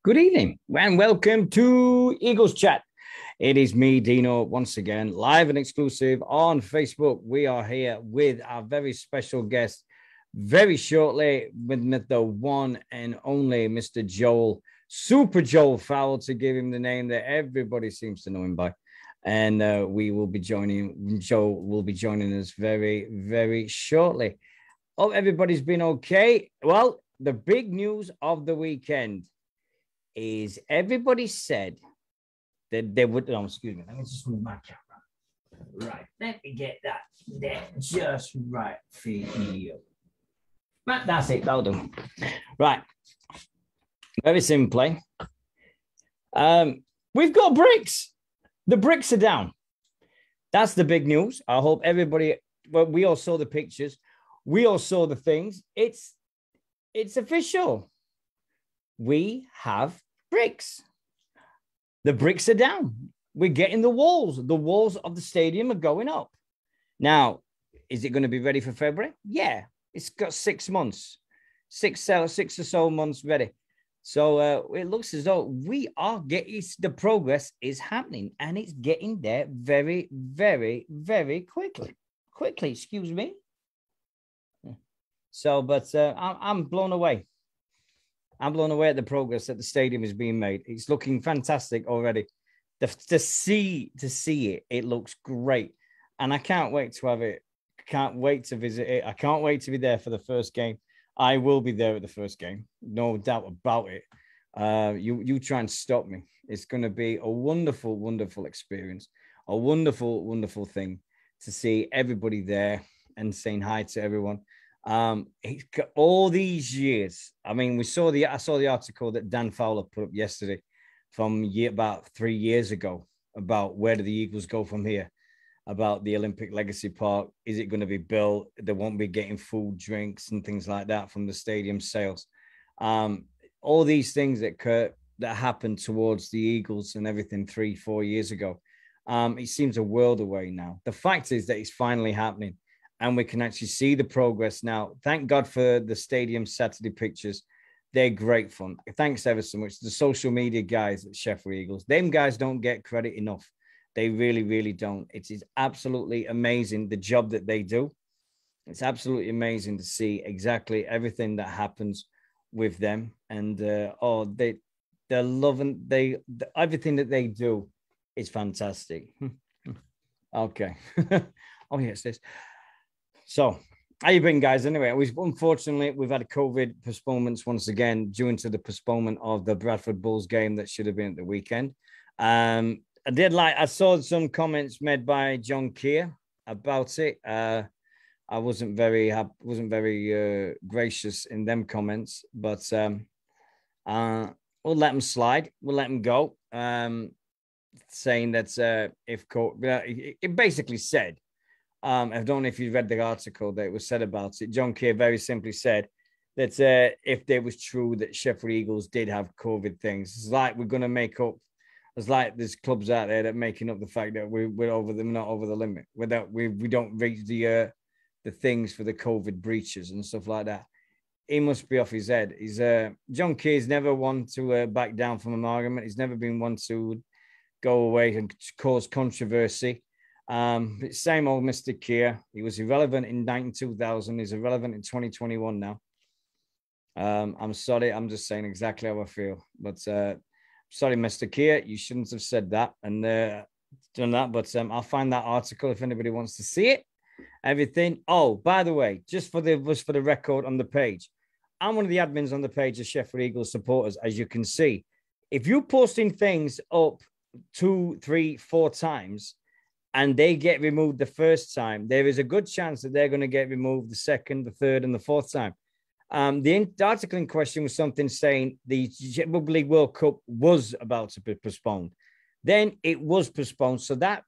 Good evening and welcome to Eagles Chat. It is me, Deano, once again, live and exclusive on Facebook. We are here with our very special guest very shortly with the one and only Mr. Joel, Super Joel Farrell, to give him the name that everybody seems to know him by. And we will be joining, Joel will be joining us very, very shortly. Hope everybody's been okay. Well, the big news of the weekend is everybody said that they would. Oh, excuse me. Let me just move my camera. Right. Let me get that there just right for you. Right, that's it. That'll do. Right. Very simply. We've got bricks. The bricks are down. That's the big news. I hope everybody. Well, we all saw the pictures. We all saw the things. It's official. We have bricks. The bricks are down. We're getting the walls. The walls of the stadium are going up. Now, is it going to be ready for February? Yeah, it's got 6 months, six or so months ready. So it looks as though we are getting, the progress is happening, and it's getting there very, very, very quickly. Quickly, excuse me. So, but I'm blown away. I'm blown away at the progress that the stadium is being made. It's looking fantastic already. To see it, it looks great. And I can't wait to have it. Can't wait to visit it. I can't wait to be there for the first game. I will be there at the first game. No doubt about it. You try and stop me. It's going to be a wonderful, wonderful experience. A wonderful, wonderful thing to see everybody there and saying hi to everyone. All these years. I mean, I saw the article that Dan Fowler put up yesterday from about 3 years ago about where do the Eagles go from here, about the Olympic Legacy Park. Is it going to be built? They won't be getting food, drinks, and things like that from the stadium sales. All these things that happened towards the Eagles and everything 3-4 years ago. It seems a world away now. The fact is that it's finally happening. And we can actually see the progress now. Thank God for the stadium Saturday pictures. They're great fun. Thanks ever so much. The social media guys at Sheffield Eagles, them guys don't get credit enough. They really, really don't. It is absolutely amazing, the job that they do. It's absolutely amazing to see exactly everything that happens with them. And, they're loving, everything that they do is fantastic. Okay. Oh, yes, this. So, how you been, guys? Anyway, unfortunately, we've had COVID postponements once again due to the postponement of the Bradford Bulls game that should have been at the weekend. I saw some comments made by John Keir about it. I wasn't very gracious in them comments, but we'll let them slide. We'll let them go. Saying that it basically said. I don't know if you read the article that was said about it. John Keir very simply said that if there was true that Sheffield Eagles did have COVID things, it's like we're going to make up. It's like there's clubs out there that are making up the fact that we're over them, not over the limit. Without we don't reach the things for the COVID breaches and stuff like that. He must be off his head. He's John Keir's never one to back down from an argument. He's never been one to go away and cause controversy. Same old Mr. Keir. He was irrelevant in 2000. He's irrelevant in 2021 now. I'm sorry. I'm just saying exactly how I feel. But sorry, Mr. Keir. You shouldn't have said that and done that. But I'll find that article if anybody wants to see it. Everything. Oh, by the way, just for the record on the page, I'm one of the admins on the page of Sheffield Eagles supporters. As you can see, if you're posting things up 2, 3, 4 times, and they get removed the first time, there is a good chance that they're going to get removed the second, the third, and the fourth time. The article in question was something saying the Rugby League World Cup was about to be postponed. Then it was postponed, so that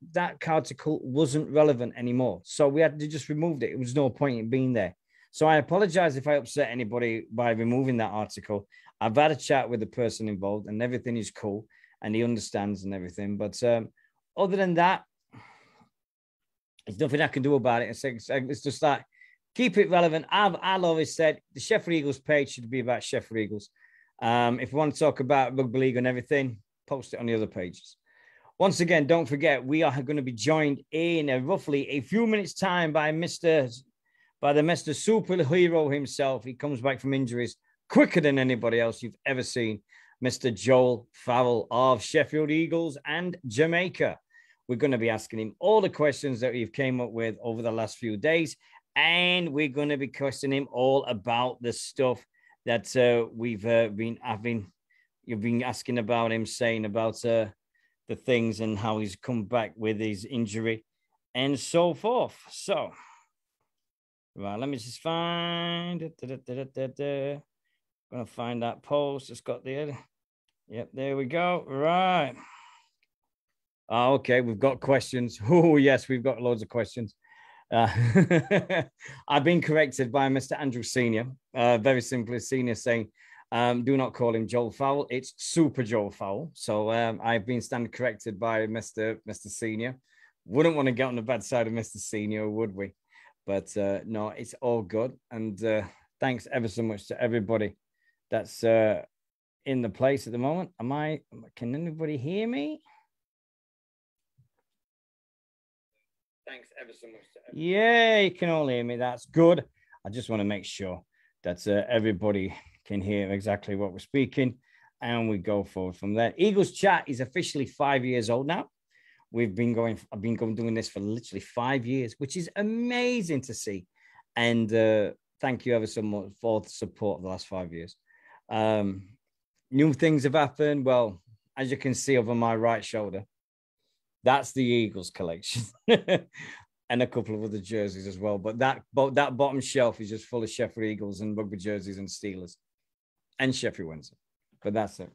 article wasn't relevant anymore. So we had to just remove it. It was no point in being there. So I apologize if I upset anybody by removing that article. I've had a chat with the person involved, and everything is cool, and he understands and everything. But other than that, there's nothing I can do about it. It's just like, keep it relevant. I've always said the Sheffield Eagles page should be about Sheffield Eagles. If you want to talk about rugby league and everything, post it on the other pages. Once again, don't forget, we are going to be joined in roughly a few minutes' time by the Mr. Superhero himself. He comes back from injuries quicker than anybody else you've ever seen. Mr. Joel Farrell of Sheffield Eagles and Jamaica. We're going to be asking him all the questions that we've came up with over the last few days. And we're going to be questioning him all about the stuff that you've been asking about him, saying about the things and how he's come back with his injury and so forth. So, right, let me just find it. Gonna find that post. It's got the yep, there we go. Right. Oh, okay, we've got questions. Oh, yes, we've got loads of questions. I've been corrected by Mr. Andrew Senior. Very simply, Senior saying, do not call him Joel Farrell. It's Super Joel Farrell. So I've been standing corrected by Mr. Senior. Wouldn't want to get on the bad side of Mr. Senior, would we? But no, it's all good. And thanks ever so much to everybody that's in the place at the moment. Can anybody hear me? Thanks ever so much to everybody. Yeah, you can all hear me. That's good. I just want to make sure that everybody can hear exactly what we're speaking, and we go forward from there. Eagles Chat is officially 5 years old now. I've been doing this for literally 5 years, which is amazing to see. And thank you ever so much for the support of the last 5 years. New things have happened. Well, as you can see over my right shoulder, that's the Eagles collection. And a couple of other jerseys as well. But that bottom shelf is just full of Sheffield Eagles and rugby jerseys and Steelers and Sheffield Wednesday. But that's it.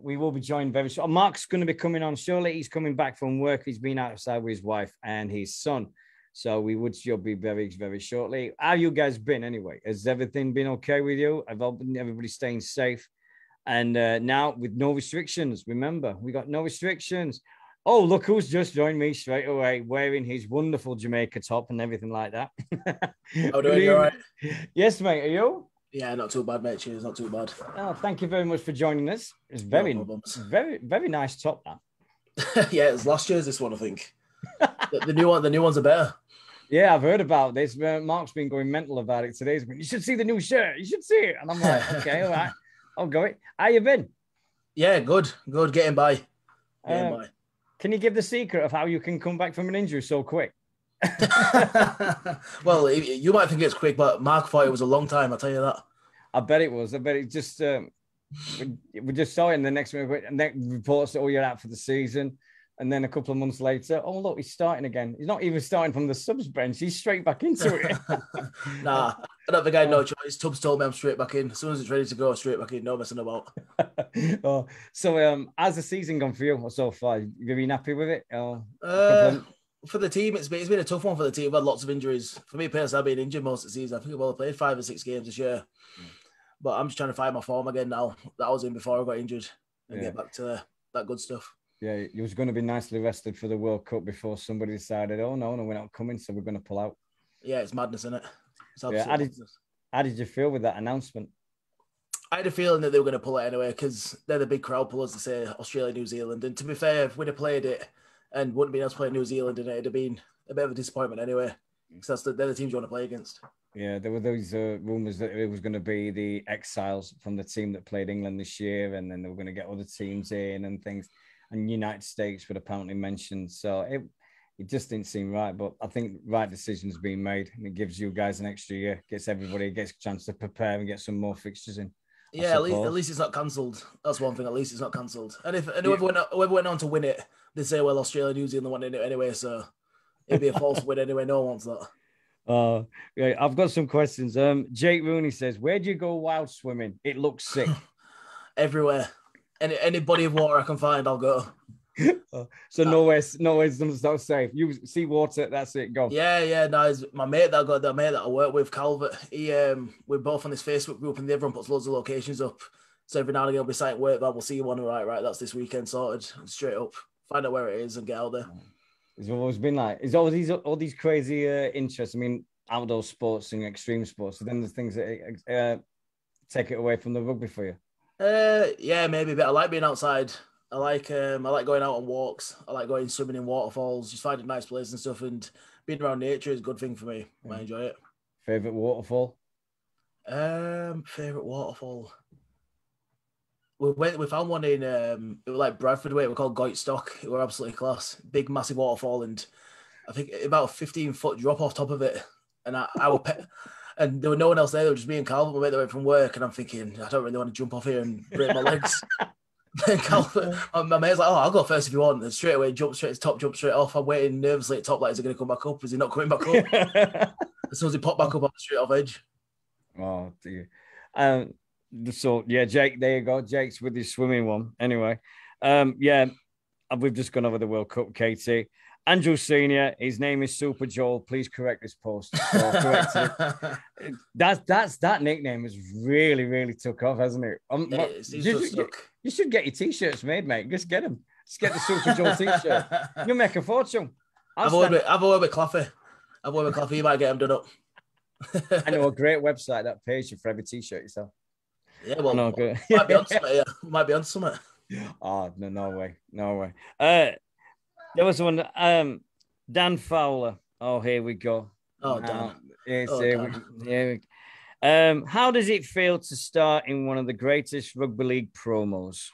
We will be joined very soon. Mark's going to be coming on shortly. He's coming back from work. He's been outside with his wife and his son. So we would still be very, very shortly. How you guys been anyway? Has everything been okay with you? Have everybody staying safe? And now with no restrictions, remember, we got no restrictions. Oh, look who's just joined me straight away, wearing his wonderful Jamaica top and everything like that. How doing? You all right? Yes, mate. Are you? Yeah, not too bad, mate. Cheers, not too bad. Oh, thank you very much for joining us. It's very, very nice top, that. Yeah, it's last year's this one, I think. the new ones are better. Yeah, I've heard about this. Mark's been going mental about it today. He's been, you should see the new shirt. You should see it. And I'm like, okay, all right. I'll go it. How you been? Yeah, good. Getting by. Can you give the secret of how you can come back from an injury so quick? Well, you might think it's quick, but Mark thought it was a long time. I'll tell you that. I bet it was. I bet it just we just saw it in the next reports that you're out for the season, and then a couple of months later, oh look, he's starting again. He's not even starting from the subs bench. He's straight back into it. Nah, I don't think I had no choice. Tubbs told me I'm straight back in. As soon as it's ready to go, straight back in. No messing about. So how's the season gone for you so far? You been happy with it? For the team, it's been a tough one for the team. We've had lots of injuries. For me personally, I've been injured most of the season. I think I've only played 5 or 6 games this year. But I'm just trying to find my form again now. That I was in before I got injured and get back to that good stuff. Yeah, you was going to be nicely rested for the World Cup before somebody decided, oh, no, we're not coming, so we're going to pull out. Yeah, it's madness, isn't it? It's How did you feel with that announcement? I had a feeling that they were going to pull it anyway because they're the big crowd pullers to say Australia, New Zealand. And to be fair, if we'd have played it and wouldn't be able to play New Zealand in it, it'd have been a bit of a disappointment anyway because they're the teams you want to play against. Yeah, there were those rumours that it was going to be the exiles from the team that played England this year, and then they were going to get other teams in and things. And United States were apparently mentioned. So it just didn't seem right. But I think right decision's been made, and it gives you guys an extra year, gets a chance to prepare and get some more fixtures in. Yeah, at least it's not cancelled. That's one thing. At least it's not cancelled. And whoever went on to win it, they say, well, Australia, New Zealand won it anyway, so it'd be a false win anyway. No one wants that. Yeah, I've got some questions. Jake Rooney says, where do you go wild swimming? It looks sick. Everywhere. Any body of water I can find, I'll go. So nowhere's not safe. You see water, that's it. Go. Yeah. No, it's my mate that I work with, Calvert. We're both on this Facebook group, and everyone puts loads of locations up. So every now and again, I'll be saying, "Work, but we'll see you one." Right. That's this weekend sorted. Straight up, find out where it is and get out there. It's always been like, it's all these crazy interests. I mean, outdoor sports and extreme sports. So then there's things that take it away from the rugby for you? Yeah, maybe, but I like being outside. I like going out on walks. I like going swimming in waterfalls, just finding nice places and stuff. And being around nature is a good thing for me. I enjoy it. Favorite waterfall? Favorite waterfall. We found one in it was like Bradford way. We're called Goitstock. It were absolutely class. Big massive waterfall, and I think about a 15-foot drop off top of it. And and there was no one else there. There was just me and Calvin. We went away from work, and I'm thinking I don't really want to jump off here and break my legs. Then Calvin, my mate's like, "Oh, I'll go first if you want." And straight away, jump straight to the top, jump straight off. I'm waiting nervously at top. Like, is he going to come back up? Is he not coming back up? As soon as he popped back up, I'm straight off edge. Oh dear. So yeah, Jake, there you go. Jake's with his swimming one. Anyway, yeah, we've just gone over the World Cup, Katie. Andrew Senior, his name is Super Joel. Please correct this post. So correct it. That nickname has really, really took off, hasn't it? You should get your t-shirts made, mate. Just get them. Just get the Super Joel t-shirt. You'll make a fortune. I've a word with Claffy. You might get them done up. I know a great website that pays you for every t-shirt yourself. Yeah, well, might be on something. Yeah. Might be on something. Oh no way. There was one. Dan Fowler. Oh, here we go. Oh, Dan. How does it feel to start in one of the greatest rugby league promos?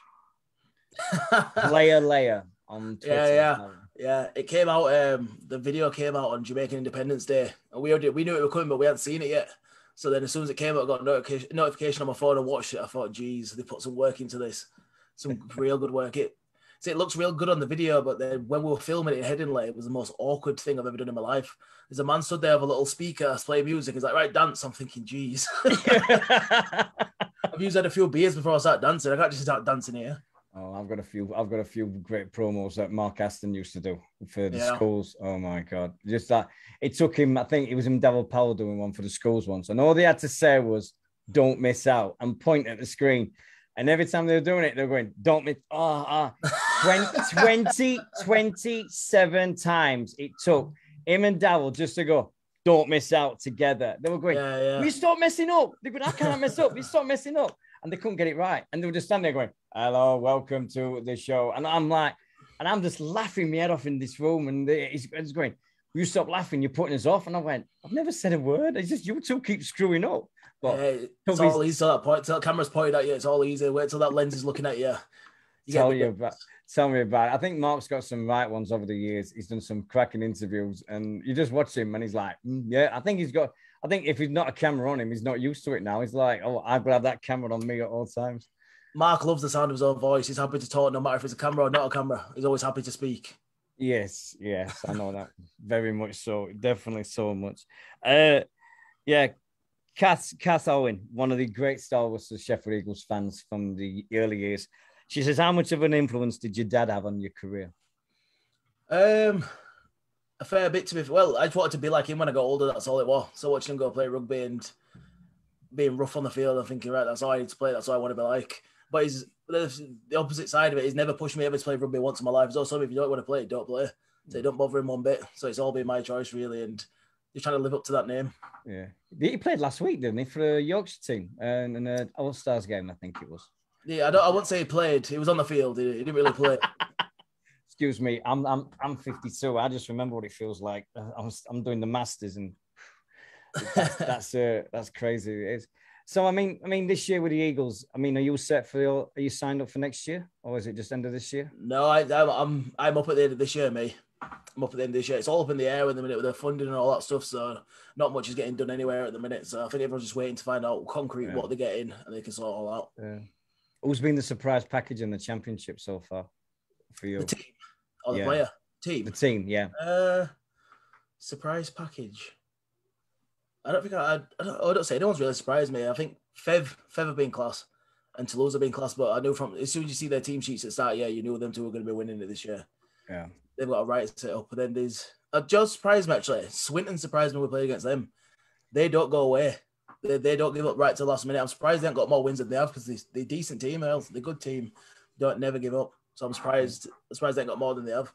Layer on Twitter. Yeah. It came out. The video came out on Jamaican Independence Day, and we knew it was coming, but we hadn't seen it yet. So then, as soon as it came out, I got a notification on my phone and watched it. I thought, geez, they put some work into this, some real good work. It looks real good on the video, but then when we were filming it in Headingley, it was the most awkward thing I've ever done in my life. There's a man stood there with a little speaker, playing music. He's like, right, dance. I'm thinking, geez. I've had a few beers before I start dancing. I can't just start dancing here. Oh, I've got a few great promos that Mark Aston used to do for the schools. Oh my God. Just that it took him, I think it was him, Devil Powell doing one for the schools once. And all they had to say was, don't miss out, and point at the screen. And every time they were doing it, they were going, don't miss. 27 times it took him and Davil just to go, don't miss out together. They were going, we stop messing up. They go, I can't mess up. We stop messing up. And they couldn't get it right. And they were just standing there going, hello, welcome to the show. And I'm like, and I'm just laughing my head off in this room. And he's going, will you stop laughing? You're putting us off. And I went, I've never said a word. It's just you two keep screwing up. But it's all easy till that point. Till the camera's pointed at you, it's all easy. Wait till that lens is looking at you. Tell me about it. I think Mark's got some right ones over the years. He's done some cracking interviews, and you just watch him, and he's like, yeah. I think if he's not a camera on him, he's not used to it now. He's like, oh, I've got to have that camera on me at all times. Mark loves the sound of his own voice. He's happy to talk, no matter if it's a camera or not a camera. He's always happy to speak. Yes, I know that very much so. Definitely so much. Kath Owen, one of the great Star Wars Sheffield Eagles fans from the early years. She says, how much of an influence did your dad have on your career? A fair bit, to be fair. Well, I just wanted to be like him when I got older. That's all it was. So watching him go play rugby and being rough on the field, I'm thinking, right, that's all I need to play. That's all I want to be like. But the opposite side of it. He's never pushed me ever to play rugby once in my life. He's also, if you don't want to play, don't play. So don't bother him one bit. So it's all been my choice, really. And just trying to live up to that name. Yeah. He played last week, didn't he, for a Yorkshire team and an All-Stars game, I think it was. Yeah, I wouldn't say he played. He was on the field. He didn't really play. Excuse me. I'm 52. I just remember what it feels like. I'm doing the Masters, and that's crazy. It is. So I mean, this year with the Eagles, are you set are you signed up for next year, or is it just end of this year? No, I'm up at the end of this year, mate. I'm up at the end of this year. It's all up in the air in the minute with the funding and all that stuff. So not much is getting done anywhere at the minute. So I think everyone's just waiting to find out concrete what they're getting, and they can sort it all out. Yeah. Who's been the surprise package in the championship so far for you? The team or the player? Team. The team, yeah. Surprise package. I don't say anyone's really surprised me. I think Fev have been class and Toulouse have been class, but I knew from as soon as you see their team sheets at the start, you knew them two were going to be winning it this year. Yeah. They've got a right set up. But then there's Joe surprised me actually. Swinton surprised me when we played against them. They don't go away. They don't give up right to the last minute. I'm surprised they haven't got more wins than they have because they're a decent team. They're a good team. Don't never give up. So I'm surprised they haven't got more than they have.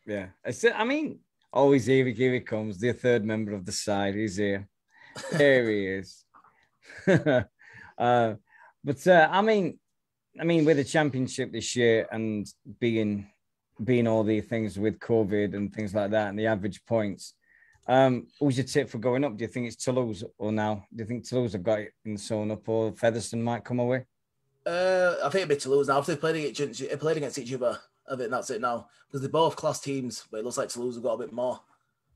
Yeah. Always here he comes. The third member of the side. He's here. There he is. I mean, with the championship this year and being all the things with COVID and things like that, and the average points, who's your tip for going up? Do you think it's Toulouse or now? Do you think Toulouse have got it in the sewn up, or Featherstone might come away? I think it'd be Toulouse now. If they played against each other, I think that's it now. Because they're both class teams, but it looks like Toulouse have got a bit more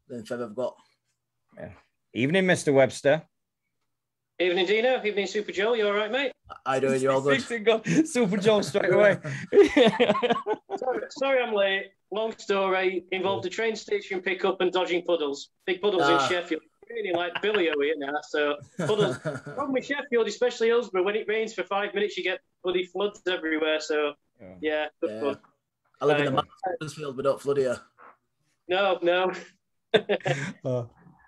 than Feather have got. Yeah. Evening, Mr. Webster. Evening, Dino. Evening, Super Joel. You all right, mate? I do. You're all good. Super Joel straight away. sorry, I'm late. Long story. Involved a train station pickup and dodging puddles. Big puddles in Sheffield. Really like Billy over here now. So puddles. Problem with Sheffield, especially Hillsborough, when it rains for 5 minutes, you get bloody floods everywhere. So yeah, good fun. I live in the Mansfield, but don't flood here. No.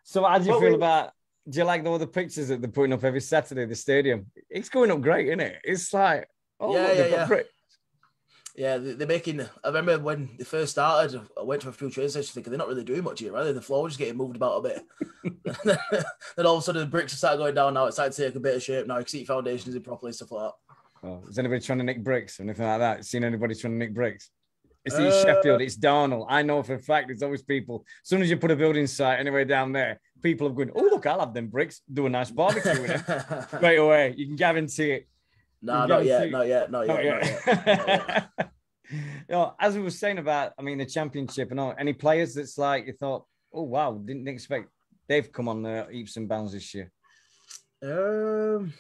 So how do you feel about? Do you like all the pictures that they're putting up every Saturday at the stadium? It's going up great, isn't it? It's like, yeah, they're making. I remember when they first started, I went to a few train stations thinking they're not really doing much here, right? The floor was just getting moved about a bit. Then all of a sudden the bricks have started going down now. It's starting to take a bit of shape now. You can see foundations in properly, stuff like that. Oh, is anybody trying to nick bricks or anything like that? Seen anybody trying to nick bricks? It's Sheffield, it's Darnell. I know for a fact there's always people. As soon as you put a building site anywhere down there, people are going, oh, look, I'll have them bricks. Do a nice barbecue with them. Straight away. You can guarantee it. No, not yet. You know, as we were saying about, the championship and all, any players that's like, you thought, oh, wow, didn't expect they've come on leaps and bounds this year? I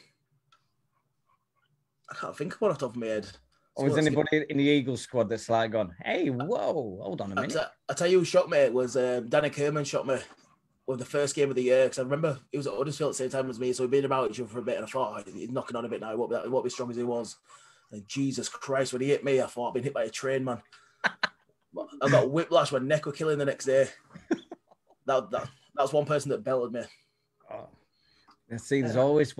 can't think of one off the top of my head. Or was anybody in the Eagles squad that's like gone, hey, whoa, hold on a minute? I tell you who shocked me was Danny Kerman shocked me with the first game of the year, because I remember he was at Huddersfield at the same time as me, so we'd been about each other for a bit, and I thought, he's knocking on a bit now, he won't be strong as he was. And Jesus Christ, when he hit me, I thought I'd been hit by a train, man. I got whiplash, my neck was killing the next day. That's one person that belted me. Oh. See, there's always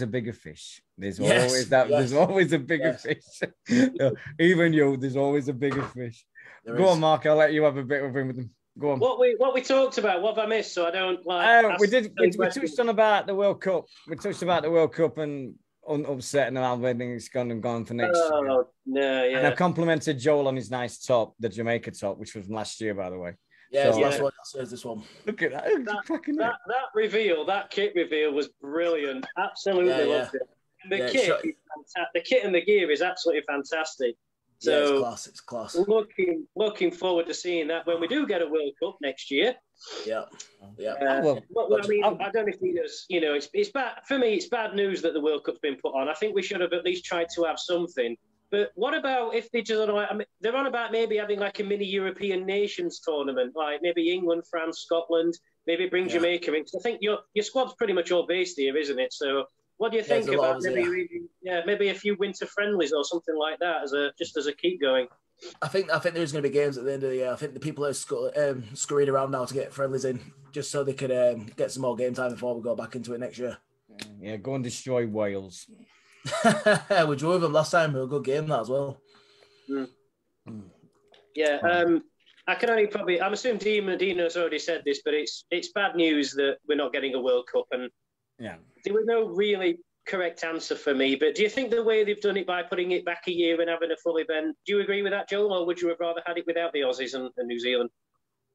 a bigger fish. There's always a bigger fish. Even you, there's always a bigger fish. Go on, Mark, I'll let you have a bit of him with them. Go on. What we talked about, what have I missed? So I don't like. We touched on about the World Cup. We touched about the World Cup and upset and how everything's gone for next year. No, yeah. And I complimented Joel on his nice top, the Jamaica top, which was from last year, by the way. Yeah, so, last one. That's this one. Look at that. That reveal, that kit reveal was brilliant. Absolutely loved it. And the kit and the gear is absolutely fantastic. So it's class. Looking forward to seeing that when we do get a World Cup next year. Yeah. I don't know if he does. It's bad for me. It's bad news that the World Cup's been put on. I think we should have at least tried to have something. But what about if they just they're on about maybe having like a mini European nations tournament, like maybe England, France, Scotland, maybe bring Jamaica in. Because I think your squad's pretty much all based here, isn't it? So what do you think about maybe a few winter friendlies or something like that as a keep going? I think there's going to be games at the end of the year. I think the people are scurrying around now to get friendlies in, just so they could get some more game time before we go back into it next year. Yeah, go and destroy Wales. We drove them last time. It was a good game that as well. Yeah, I can only I'm assuming Dino's already said this, but it's bad news that we're not getting a World Cup, and there was no really correct answer for me. But do you think the way they've done it by putting it back a year and having a full event, do you agree with that, Joel, or would you have rather had it without the Aussies and New Zealand?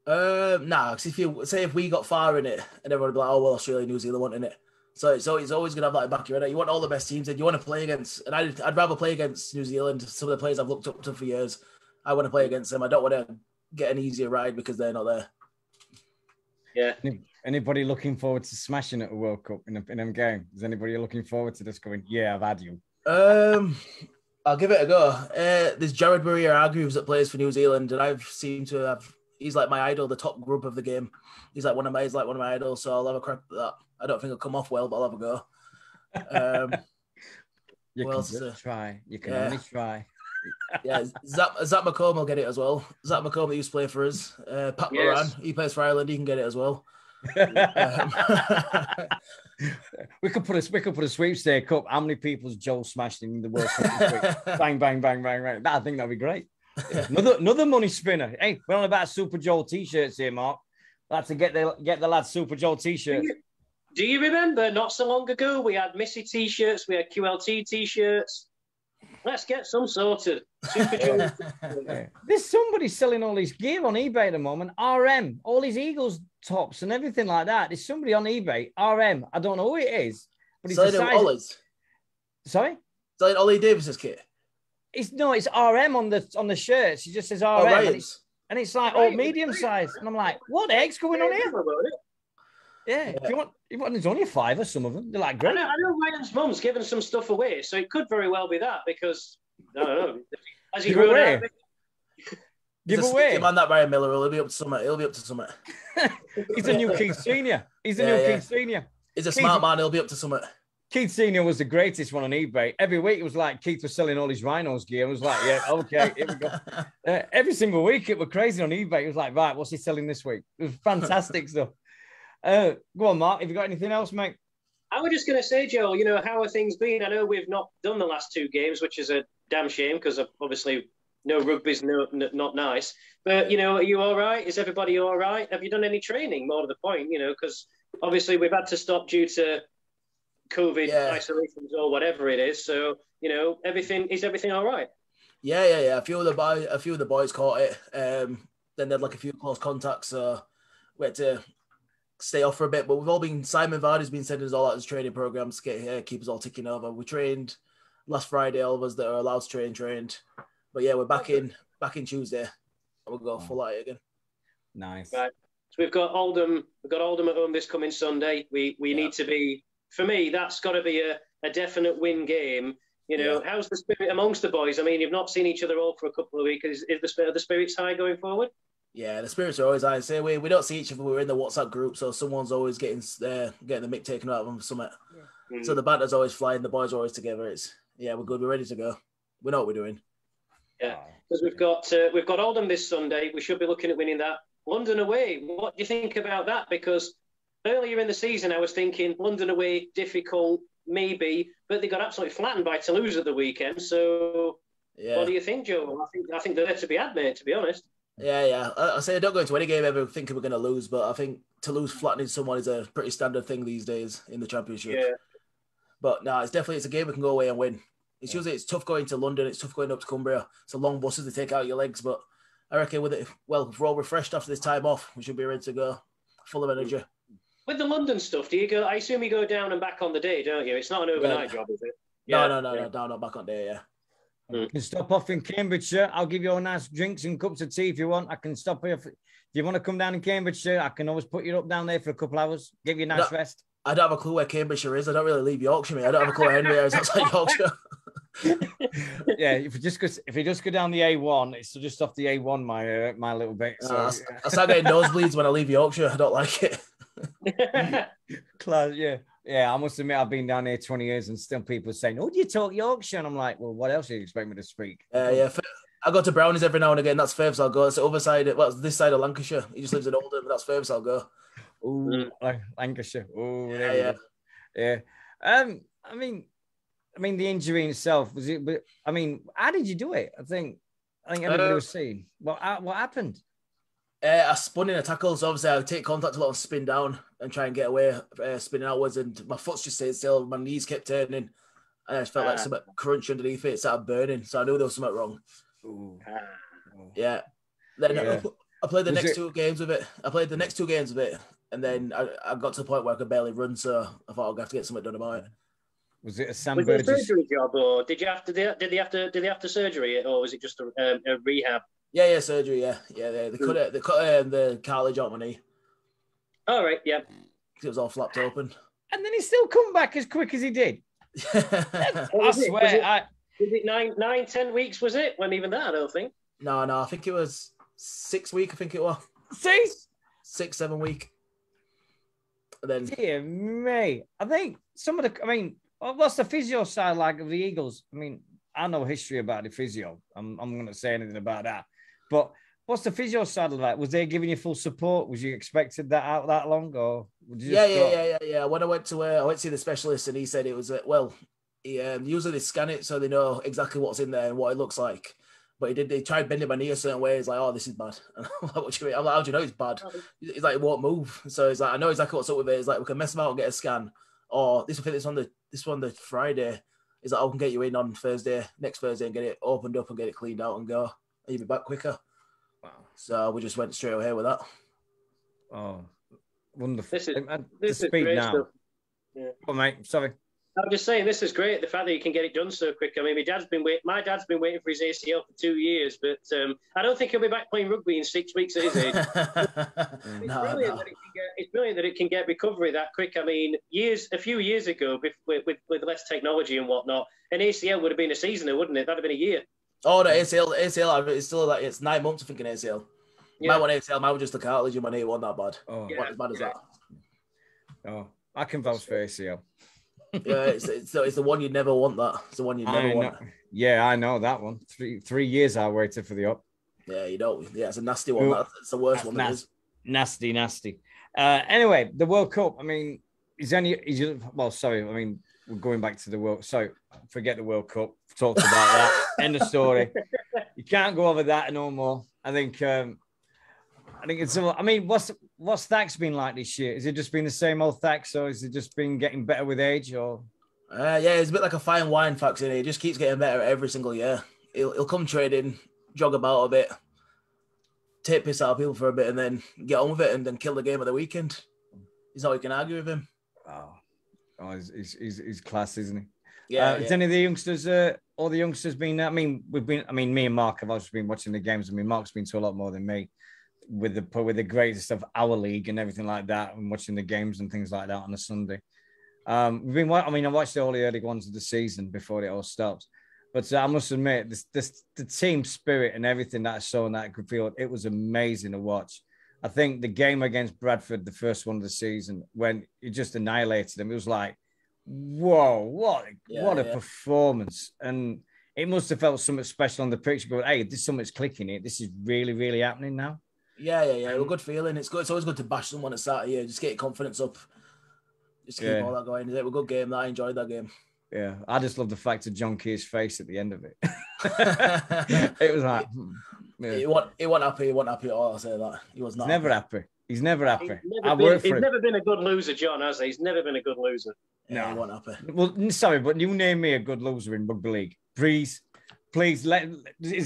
Nah, because if we got far in it and everyone would be like, oh well, Australia, New Zealand want in it. So it's always going to have that back here. You want all the best teams, and you want to play against. And I'd rather play against New Zealand. Some of the players I've looked up to for years, I want to play against them. I don't want to get an easier ride because they're not there. Yeah. Anybody looking forward to smashing at a World Cup in them game? Is anybody looking forward to just going, yeah, I've had you? I'll give it a go. There's Jared Murray-Hargreaves that plays for New Zealand, and I've seemed to have. He's like my idol, the top group of the game. He's like one of my idols, so I'll have a crack at that. I don't think it'll come off well, but I'll have a go. You can try. You can only try. Yeah, Zach McComb will get it as well. Zach McComb that used to play for us. Pat Moran, he plays for Ireland. He can get it as well. We could put a sweepstake up. How many people's Joel smashed in the World Cup this week? Bang, bang, bang, bang, bang. I think that'd be great. Another money spinner. Hey, we're on about Super Joel t-shirts here, Mark. I'd like to get the lads Super Joel t-shirts. Do you remember not so long ago we had Missy t-shirts, we had QLT t-shirts? Let's get some sorted. Super Joel. Yeah. There's somebody selling all his gear on eBay at the moment. RM, all his Eagles tops and everything like that. There's somebody on eBay. RM, I don't know who it is, but it's selling the size. Ollie's. Sorry, Selling Ollie Davis's kit. it's RM on the shirts. It just says RM, Oh, right. and it's like Right, medium size. And I'm like, what the heck's going on here? Yeah. If you want, there's only a $5, some of them. They're like great. I know Ryan's mum's given some stuff away, so it could very well be that because I don't know. As he grew up, Give away. Man, that Ryan Miller, he'll be up to summit. He's a new Keith Senior. He's a new Keith Senior. He's a smart man. He'll be up to summit. Keith Senior was the greatest one on eBay. Every week it was like Keith was selling all his Rhinos gear. I was like, yeah, okay, here we go. Every single week it was crazy on eBay. It was like, right, what's he selling this week? It was fantastic stuff. Go on, Mark. Have you got anything else, mate? I was just going to say, Joel, you know, how are things been? I know we've not done the last 2 games, which is a damn shame because obviously no rugby's not nice. But, you know, are you all right? Is everybody all right? Have you done any training? More to the point, you know, because obviously we've had to stop due to COVID isolations or whatever it is. So, you know, is everything all right? Yeah. A few of the boys caught it. Then they had like a few close contacts. So we had to stay off for a bit. But we've all been, Simon Vardy's been sending us all out his training programs to keep us all ticking over. We trained last Friday, all of us that are allowed to trained. But yeah, we're back in Tuesday. We'll go full at it again. Nice. Right. So we've got Oldham at home this coming Sunday. We need to be, for me, that's got to be a definite win game. You know, how's the spirit amongst the boys? I mean, you've not seen each other all for a couple of weeks. Is the spirits high going forward? Yeah, the spirits are always high. Say we don't see each other. We're in the WhatsApp group, so someone's always getting the mick taken out of them for something. Yeah. So the banter's always flying. The boys are always together. We're good. We're ready to go. We know what we're doing. Yeah, because we've got Oldham this Sunday. We should be looking at winning that. London away. What do you think about that? Because earlier in the season, I was thinking London away difficult, maybe, but they got absolutely flattened by Toulouse at the weekend. So, what do you think, Joe? I think they're there to be had, mate. To be honest. Yeah. I say I don't go into any game ever thinking we're going to lose, but I think Toulouse flattening someone is a pretty standard thing these days in the Championship. Yeah. But no, it's a game we can go away and win. It's usually tough going to London. It's tough going up to Cumbria. It's a long buses to take out your legs, but I reckon if we're all refreshed after this time off, we should be ready to go, full of energy. With the London stuff, do you go? I assume you go down and back on the day, don't you? It's not an overnight job, is it? No, down and back on day. Yeah. You can stop off in Cambridgeshire. I'll give you all nice drinks and cups of tea if you want. I can stop here. If you want to come down in Cambridgeshire, I can always put you up down there for a couple hours, give you a nice rest. I don't have a clue where Cambridgeshire is. I don't really leave Yorkshire, mate. I don't have a clue where anywhere is outside Yorkshire. Yeah, if you just go down the A1, it's just off the A1, my little bit. So I start getting nosebleeds when I leave Yorkshire. I don't like it. Class, yeah. I must admit, I've been down here 20 years, and still people are saying, "Oh, do you talk Yorkshire?" And I'm like, "Well, what else do you expect me to speak?" Yeah. I go to Brownies every now and again. That's furthest I'll go. It's the other side. Well, it's this side of Lancashire. He just lives in Oldham. That's furthest I'll go. Oh, Lancashire. Oh, yeah. I mean, the injury in itself was it? But I mean, how did you do it? I think everybody was saying what happened. I spun in a tackle, so obviously I take contact a lot and spin down and try and get away, spinning outwards, and my foot's just stayed still. My knees kept turning, and I just felt like something crunch underneath it. It started burning, so I knew there was something wrong. Ooh. Yeah. Then I played the next 2 games with it. And then I got to the point where I could barely run, so I thought I'd have to get something done about it. Was it a surgery job, or did they have to surgery it, or was it just a rehab? Yeah, surgery. Yeah. They cut the cartilage out my knee. All right, yeah. It was all flapped open. And then he still come back as quick as he did. I swear. Was it 9-10 weeks? Was it? When even that, I don't think. No. I think it was 6 weeks. I think it was 6-7 weeks. Then, dear me, I think what's the physio side like of the Eagles? I mean, I know history about the physio. I'm going to say anything about that. But what's the physio side like? Was they giving you full support? Was you expected that out that long, or yeah? When I went to see the specialist, and he said it was usually they scan it so they know exactly what's in there and what it looks like. But he tried bending my knee a certain way. He's like, "Oh, this is bad." And I'm like, "What do you mean?" I'm like, "How do you know it's bad?" He's like, "It won't move." So he's like, "I know exactly what's up with it." He's like, "We can mess about and get a scan, or this on the Friday." He's like, "I can get you in on next Thursday, and get it opened up and get it cleaned out and go. And you'll be back quicker." Wow. So we just went straight ahead with that. Oh, wonderful! This is great now. stuff. Yeah. Oh, mate, sorry. I'm just saying, this is great. The fact that you can get it done so quick. I mean, my dad's been waiting for his ACL for 2 years, but I don't think he'll be back playing rugby in 6 weeks at his age. It's brilliant that it can get recovery that quick. I mean, a few years ago, with less technology and whatnot, an ACL would have been a seasoner, wouldn't it? That'd have been a year. Oh, the ACL, it's still like it's 9 months. I think an ACL. Yeah. My one ACL, mine was just the cartilage in my knee. It wasn't that bad. Oh, yeah. Not as bad as that. Oh, I can vouch for ACL. Yeah, it's the one you never want. It's the one you never want. Yeah, I know that one. 3 years I waited for the up. Yeah, you don't. Yeah, it's a nasty one. That's the worst one. Nasty. Anyway, the World Cup. I mean, sorry. I mean, we're going back to the World. So forget the World Cup. Talked about that. End of story. You can't go over that no more. I think it's. I mean, what's Thax been like this year? Has it just been the same old Thax, or has it just been getting better with age? Or yeah, it's a bit like a fine wine, Thax. He just keeps getting better every single year. He'll come trading, jog about a bit, take piss out of people for a bit, and then get on with it, and then kill the game of the weekend. There's no you can argue with him. Oh, he's class, isn't he? Yeah. Has any of the youngsters, all the youngsters been? I mean, me and Mark have also been watching the games. I mean, Mark's been to a lot more than me with the greatest of our league and everything like that, and watching the games and things like that on a Sunday. I watched all the early ones of the season before it all stops. But I must admit, the team spirit and everything that I saw in that field, it was amazing to watch. I think the game against Bradford, the first one of the season, when it just annihilated them, it was like, whoa, what a performance. And it must have felt something special on the pitch. Going, hey, this something's clicking here. This is really, really happening now. Yeah. It was a good feeling. It's good. It's always good to bash someone at the start of the year. Just get your confidence up. Just keep all that going. It was a good game. I enjoyed that game. Yeah, I just love the fact of John Keir's face at the end of it. It was like... Yeah. He wasn't happy. He wasn't happy at all. I'll say that. He was not. He's never happy. He's never been a good loser, John, has he? He's never been a good loser. No, he wasn't happy. Well, sorry, but you name me a good loser in rugby league. Please, is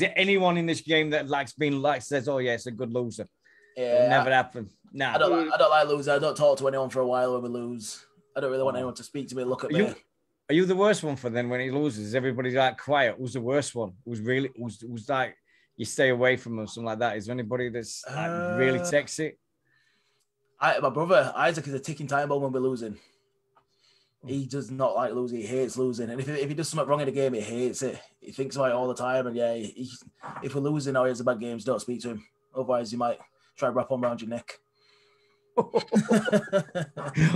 it anyone in this game that says, oh, yeah, it's a good loser? Yeah. It'll never happen. No. I don't like losing. I don't talk to anyone for a while when we lose. I don't really want anyone to speak to me, look at me. Are you the worst one for then when he loses? Everybody's like quiet. Who's the worst one? Who's like, you stay away from them, something like that? Is there anybody that's really takes it? My brother Isaac is a ticking time bomb when we're losing. He does not like losing. He hates losing. And if he does something wrong in the game, he hates it. He thinks about it all the time. And if we're losing or he has a bad games, don't speak to him. Otherwise, you might try to wrap on around your neck.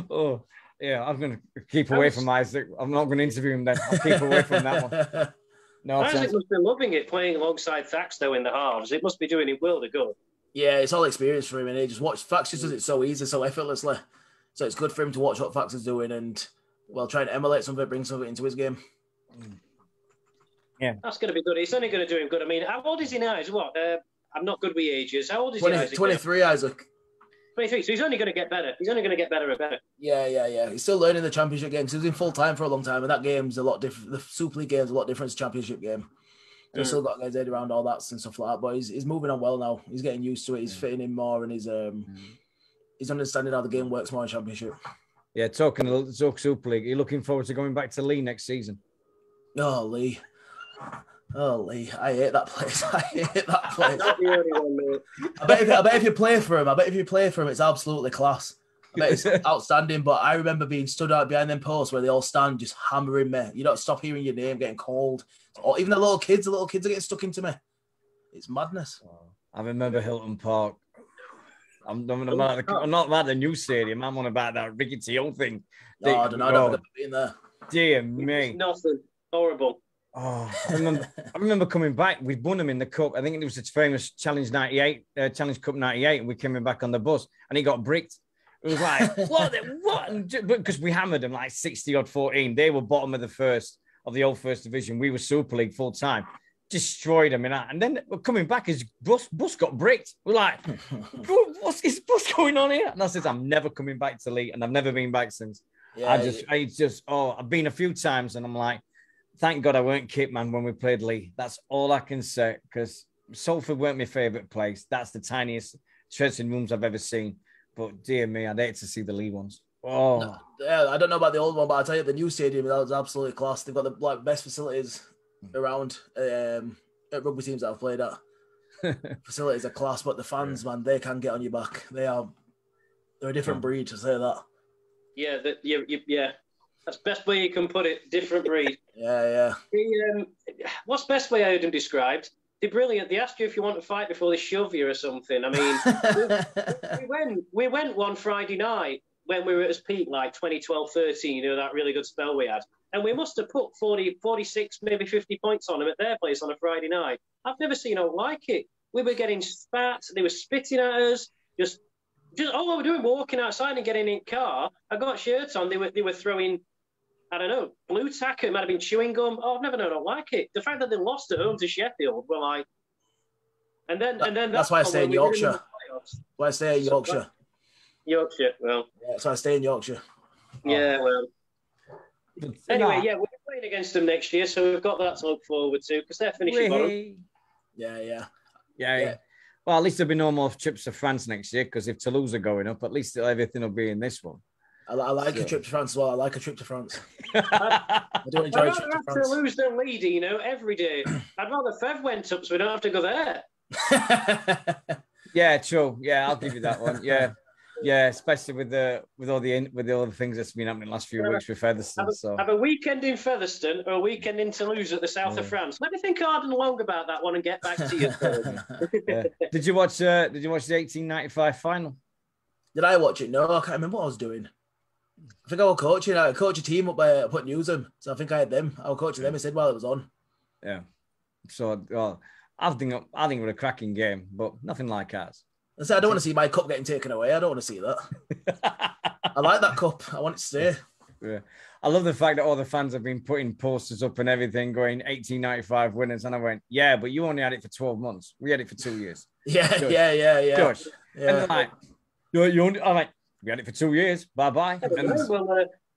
Oh, yeah. I'm going to keep away from Isaac. I'm not going to interview him then. I'll keep away from that one. No, Isaac must be loving it playing alongside Thax though in the halves. It must be doing it world of good. Yeah, it's all experience for him, and he just watch Thax just does it so easy, so effortlessly. So it's good for him to watch what Thax is doing and try to emulate some of it, bring some of it into his game. Yeah, that's going to be good. It's only going to do him good. I mean, how old is he now? Is what? I'm not good with ages. How old is he? Isaac? 23, Isaac. 23. So he's only going to get better. He's only going to get better and better. Yeah. He's still learning the championship game because he was in full time for a long time, and that game's a lot different. The Super League game's a lot different to the championship game. He's still got guys head around all that and stuff like that, but he's moving on well now. He's getting used to it. He's fitting in more, and he's understanding how the game works more in championship. Yeah, talking Super League. Are you looking forward to going back to Lee next season? Oh, Lee. I hate that place. Not the only one, mate. I bet if you play for him, it's absolutely class. I bet it's outstanding. But I remember being stood out behind them posts where they all stand just hammering me. You don't stop hearing your name getting called. Or even the little kids are getting stuck into me. It's madness. I remember Hilton Park. I'm not about the new stadium. I'm on about that rickety old thing. No, I don't know. I've never been there. Dear me. Nothing. Horrible. Oh, I remember coming back. We'd won them in the cup. I think it was its famous Challenge 98, Challenge Cup 98, and we came back on the bus, and he got bricked. It was like, what? Because we hammered them like 60-14. They were bottom of the old first division. We were Super League full time. destroyed them. And then we're coming back, his bus got bricked. We're like, what's going on here? And I said, I'm never coming back to Leeds, and I've never been back since. I've been a few times, and I'm like, thank God I weren't kit man when we played Leeds. That's all I can say, because Salford weren't my favourite place. That's the tiniest dressing rooms I've ever seen. But dear me, I'd hate to see the Leeds ones. Oh, yeah, I don't know about the old one, but I'll tell you, the new stadium, that was absolutely class. They've got the best facilities around at rugby teams that I've played at. Facilities are class, but the fans, man, they can get on your back. They're a different breed, to say that. Yeah, yeah. That's the best way you can put it. Different breed. Yeah. What's the best way I heard them described? They're brilliant. They ask you if you want to fight before they shove you or something. I mean, we went one Friday night when we were at its peak, like 2012, 13, that really good spell we had. And we must have put 40, 46, maybe 50 points on them at their place on a Friday night. I've never seen anything like it. We were getting spat. They were spitting at us. Just all we were doing, walking outside and getting in the car. I got shirts on. They were throwing, I don't know, blue tack. It might have been chewing gum. Oh, I've never known anything like it. The fact that they lost at home to Sheffield, were like, and then that's why I stay in Yorkshire. Why I stay in Yorkshire. Yorkshire, well. Yeah, that's why I stay in Yorkshire. Yeah, well. Anyway, we're playing against them next year, so we've got that to look forward to, because they're finishing bottom. Yeah. Well, at least there'll be no more trips to France next year, because if Toulouse are going up, at least everything will be in this one. I like a trip to France as well. I like a trip to France. I do enjoy a trip to France. Toulouse than Leeds, every day. I'd rather Fev went up so we don't have to go there. Yeah, true. Yeah, I'll give you that one. Yeah, especially with all the things that's been happening the last few weeks with Featherstone. Have a weekend in Featherstone or a weekend in Toulouse at the south of France. Let me think hard and long about that one and get back to you. Yeah. Did you watch the 1895 final? Did I watch it? No, I can't remember what I was doing. I think I was coaching. I coached a team up by Put Newsham, so I think I had them. I was coaching them. He said while it was on. Yeah. So I think it was a cracking game, but nothing like ours. I said I don't want to see my cup getting taken away. I don't want to see that. I like that cup. I want it to stay. Yeah. I love the fact that all the fans have been putting posters up and everything, going 1895 winners, and I went, yeah, but you only had it for 12 months. We had it for 2 years. Yeah. Gosh. Yeah. And they're like, I'm like, we had it for 2 years. Bye-bye.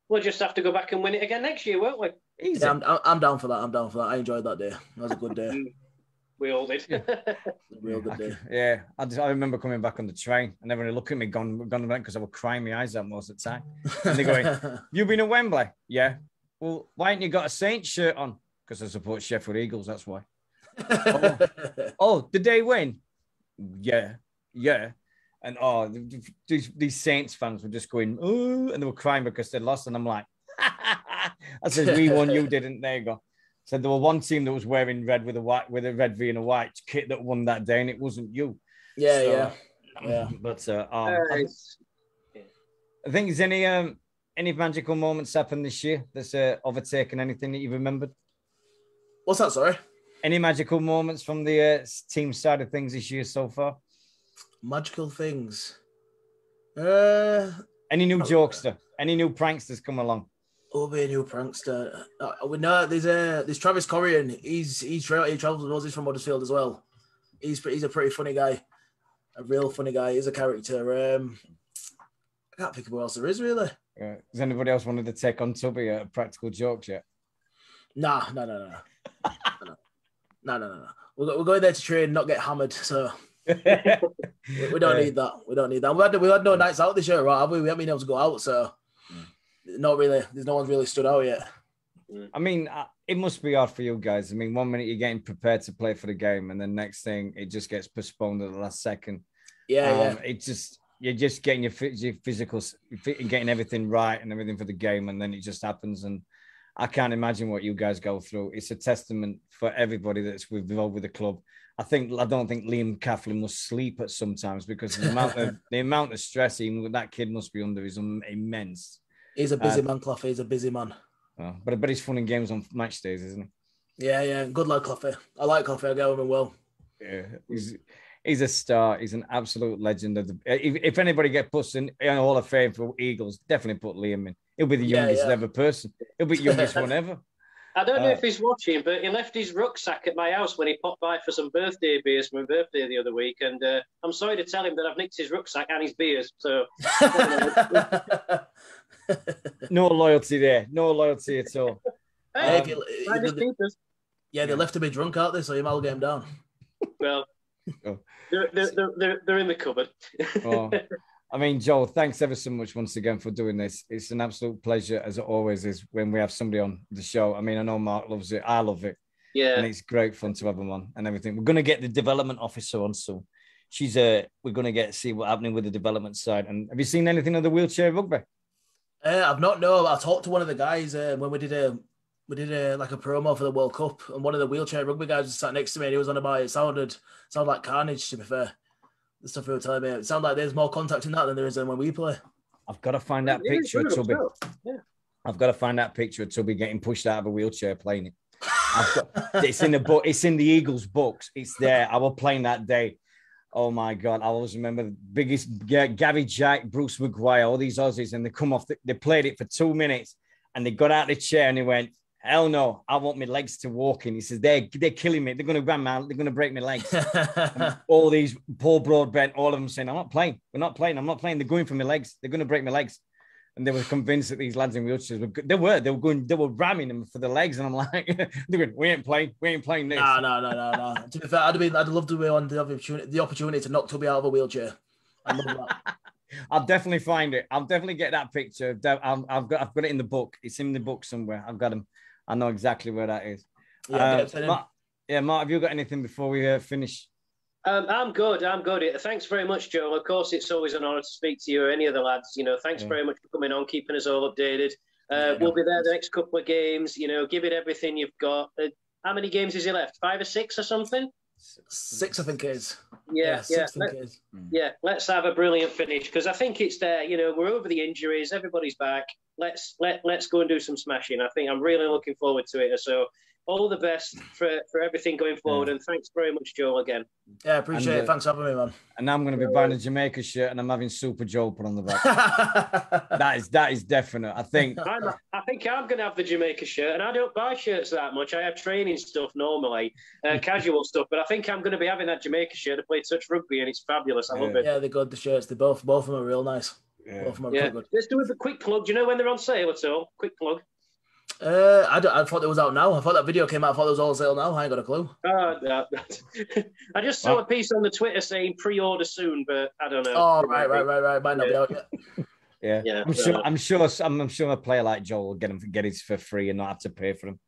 We'll just have to go back and win it again next year, won't we? Easy. Yeah, I'm down for that. I enjoyed that day. That was a good day. We all did. Real good day. Yeah, I remember coming back on the train and everyone looked at me gone because I was crying my eyes out most of the time. And they're going, "You been at Wembley?" Yeah. Well, why ain't you got a Saints shirt on? Because I support Sheffield Eagles. That's why. Did they win? Yeah. And these Saints fans were just going, "Ooh," and they were crying because they lost. And I'm like, I said, "We won, you didn't." There you go. Said there was one team that was wearing red with a red V and a white kit that won that day, and it wasn't you. Yeah. But I think there's any magical moments happened this year that's overtaken anything that you've remembered. What's that? Sorry. Any magical moments from the team side of things this year so far? Magical things. Any new jokester? Any new pranksters come along? Oh, be a new prankster. We know there's Travis Corrigan. He travels with us. He's from Huddersfield as well. He's a pretty funny guy, a real funny guy. He's a character. I can't think of who else there is really. Has anybody else wanted to take on Tubby a practical jokes yet? No. We're going there to train, not get hammered. So we don't need that. We don't need that. We had no nights out this year, right? Have we? We haven't been able to go out, so. Not really. There's no one's really stood out yet. I mean, it must be hard for you guys. I mean, 1 minute you're getting prepared to play for the game, and then next thing it just gets postponed at the last second. Yeah. You're just getting your physical, getting everything right and everything for the game, and then it just happens. And I can't imagine what you guys go through. It's a testament for everybody that's involved with the club. I don't think Liam Coughlin must sleep at sometimes because the amount of stress that kid must be under is immense. He's a busy man, Cloughy. He's a busy man. Oh, but he's fun in games on match days, isn't he? Yeah. Good lad, Cloughy. I like Cloughy. I get with him well. Yeah, he's a star. He's an absolute legend. If anybody get pushed in Hall of Fame for Eagles, definitely put Liam in. He'll be the youngest ever person. He'll be the youngest one ever. I don't know if he's watching, but he left his rucksack at my house when he popped by for some birthday beers for my birthday the other week. And I'm sorry to tell him that I've nicked his rucksack and his beers. So no loyalty there. No loyalty at all. Hey, they left him drunk, aren't they? So you might get him down. Well, they're in the cupboard. I mean, Joel, thanks ever so much once again for doing this. It's an absolute pleasure, as it always is, when we have somebody on the show. I mean, I know Mark loves it. I love it. Yeah. And it's great fun to have him on and everything. We're going to get the development officer on soon. We're going to see what's happening with the development side. And have you seen anything of the wheelchair rugby? I've not, no. I talked to one of the guys when we did a promo for the World Cup, and one of the wheelchair rugby guys was sat next to me, and he was on about it. It sounded like carnage, to be fair. The stuff he was telling me, it sounded like there's more contact in that than there is when we play. I've got to find that picture of Tubby. Yeah. I've got to find that picture of Tubby getting pushed out of a wheelchair playing it. It's in the book. It's in the Eagles books. It's there. I was playing that day. Oh my God! I always remember the biggest Gary Jack, Bruce McGuire, all these Aussies, and they come off. They played it for 2 minutes, and they got out of the chair and they went, "Hell no! I want my legs to walk in." He says, "They're killing me. They're going to grab me. They're going to break my legs." All these Paul Broadbent, all of them saying, "I'm not playing. We're not playing. I'm not playing. They're going for my legs. They're going to break my legs." And they were convinced that these lads in wheelchairs they were ramming them for the legs, and I'm like, "They're going, we ain't playing this." No. To be fair, I'd love to be on the opportunity to knock Tubby out of a wheelchair. I love that. I'll definitely find it. I'll definitely get that picture. I've got it in the book. It's in the book somewhere. I've got them. I know exactly where that is. Mark, have you got anything before we finish? I'm good. Thanks very much, Joel. Of course, it's always an honour to speak to you or any of the lads. Thanks very much for coming on, keeping us all updated. We'll be there the next couple of games. Give it everything you've got. How many games is he left? 5 or 6 or something? 6, I think it is. Yeah. Let's have a brilliant finish, because I think it's there. We're over the injuries. Everybody's back. Let's go and do some smashing. I think I'm really looking forward to it. So all the best for everything going forward, and thanks very much, Joel, again. Yeah, appreciate it. Thanks for having me, man. And now I'm going to be buying a Jamaica shirt, and I'm having Super Joel put on the back. that is definite. I think I'm going to have the Jamaica shirt, and I don't buy shirts that much. I have training stuff normally, casual stuff, but I think I'm going to be having that Jamaica shirt to play touch rugby, and it's fabulous. I love it. Yeah, they're good. The shirts, both of them are real nice. Yeah. Both of them are pretty good. Let's do a quick plug. Do you know when they're on sale at all? Quick plug. I thought it was out now. I thought that video came out. I thought it was all on sale now. I ain't got a clue. No. I just saw a piece on the Twitter saying pre-order soon, but I don't know. Oh, right. Might not be out Yeah. yet. I'm sure a player like Joel will get it for free and not have to pay for them.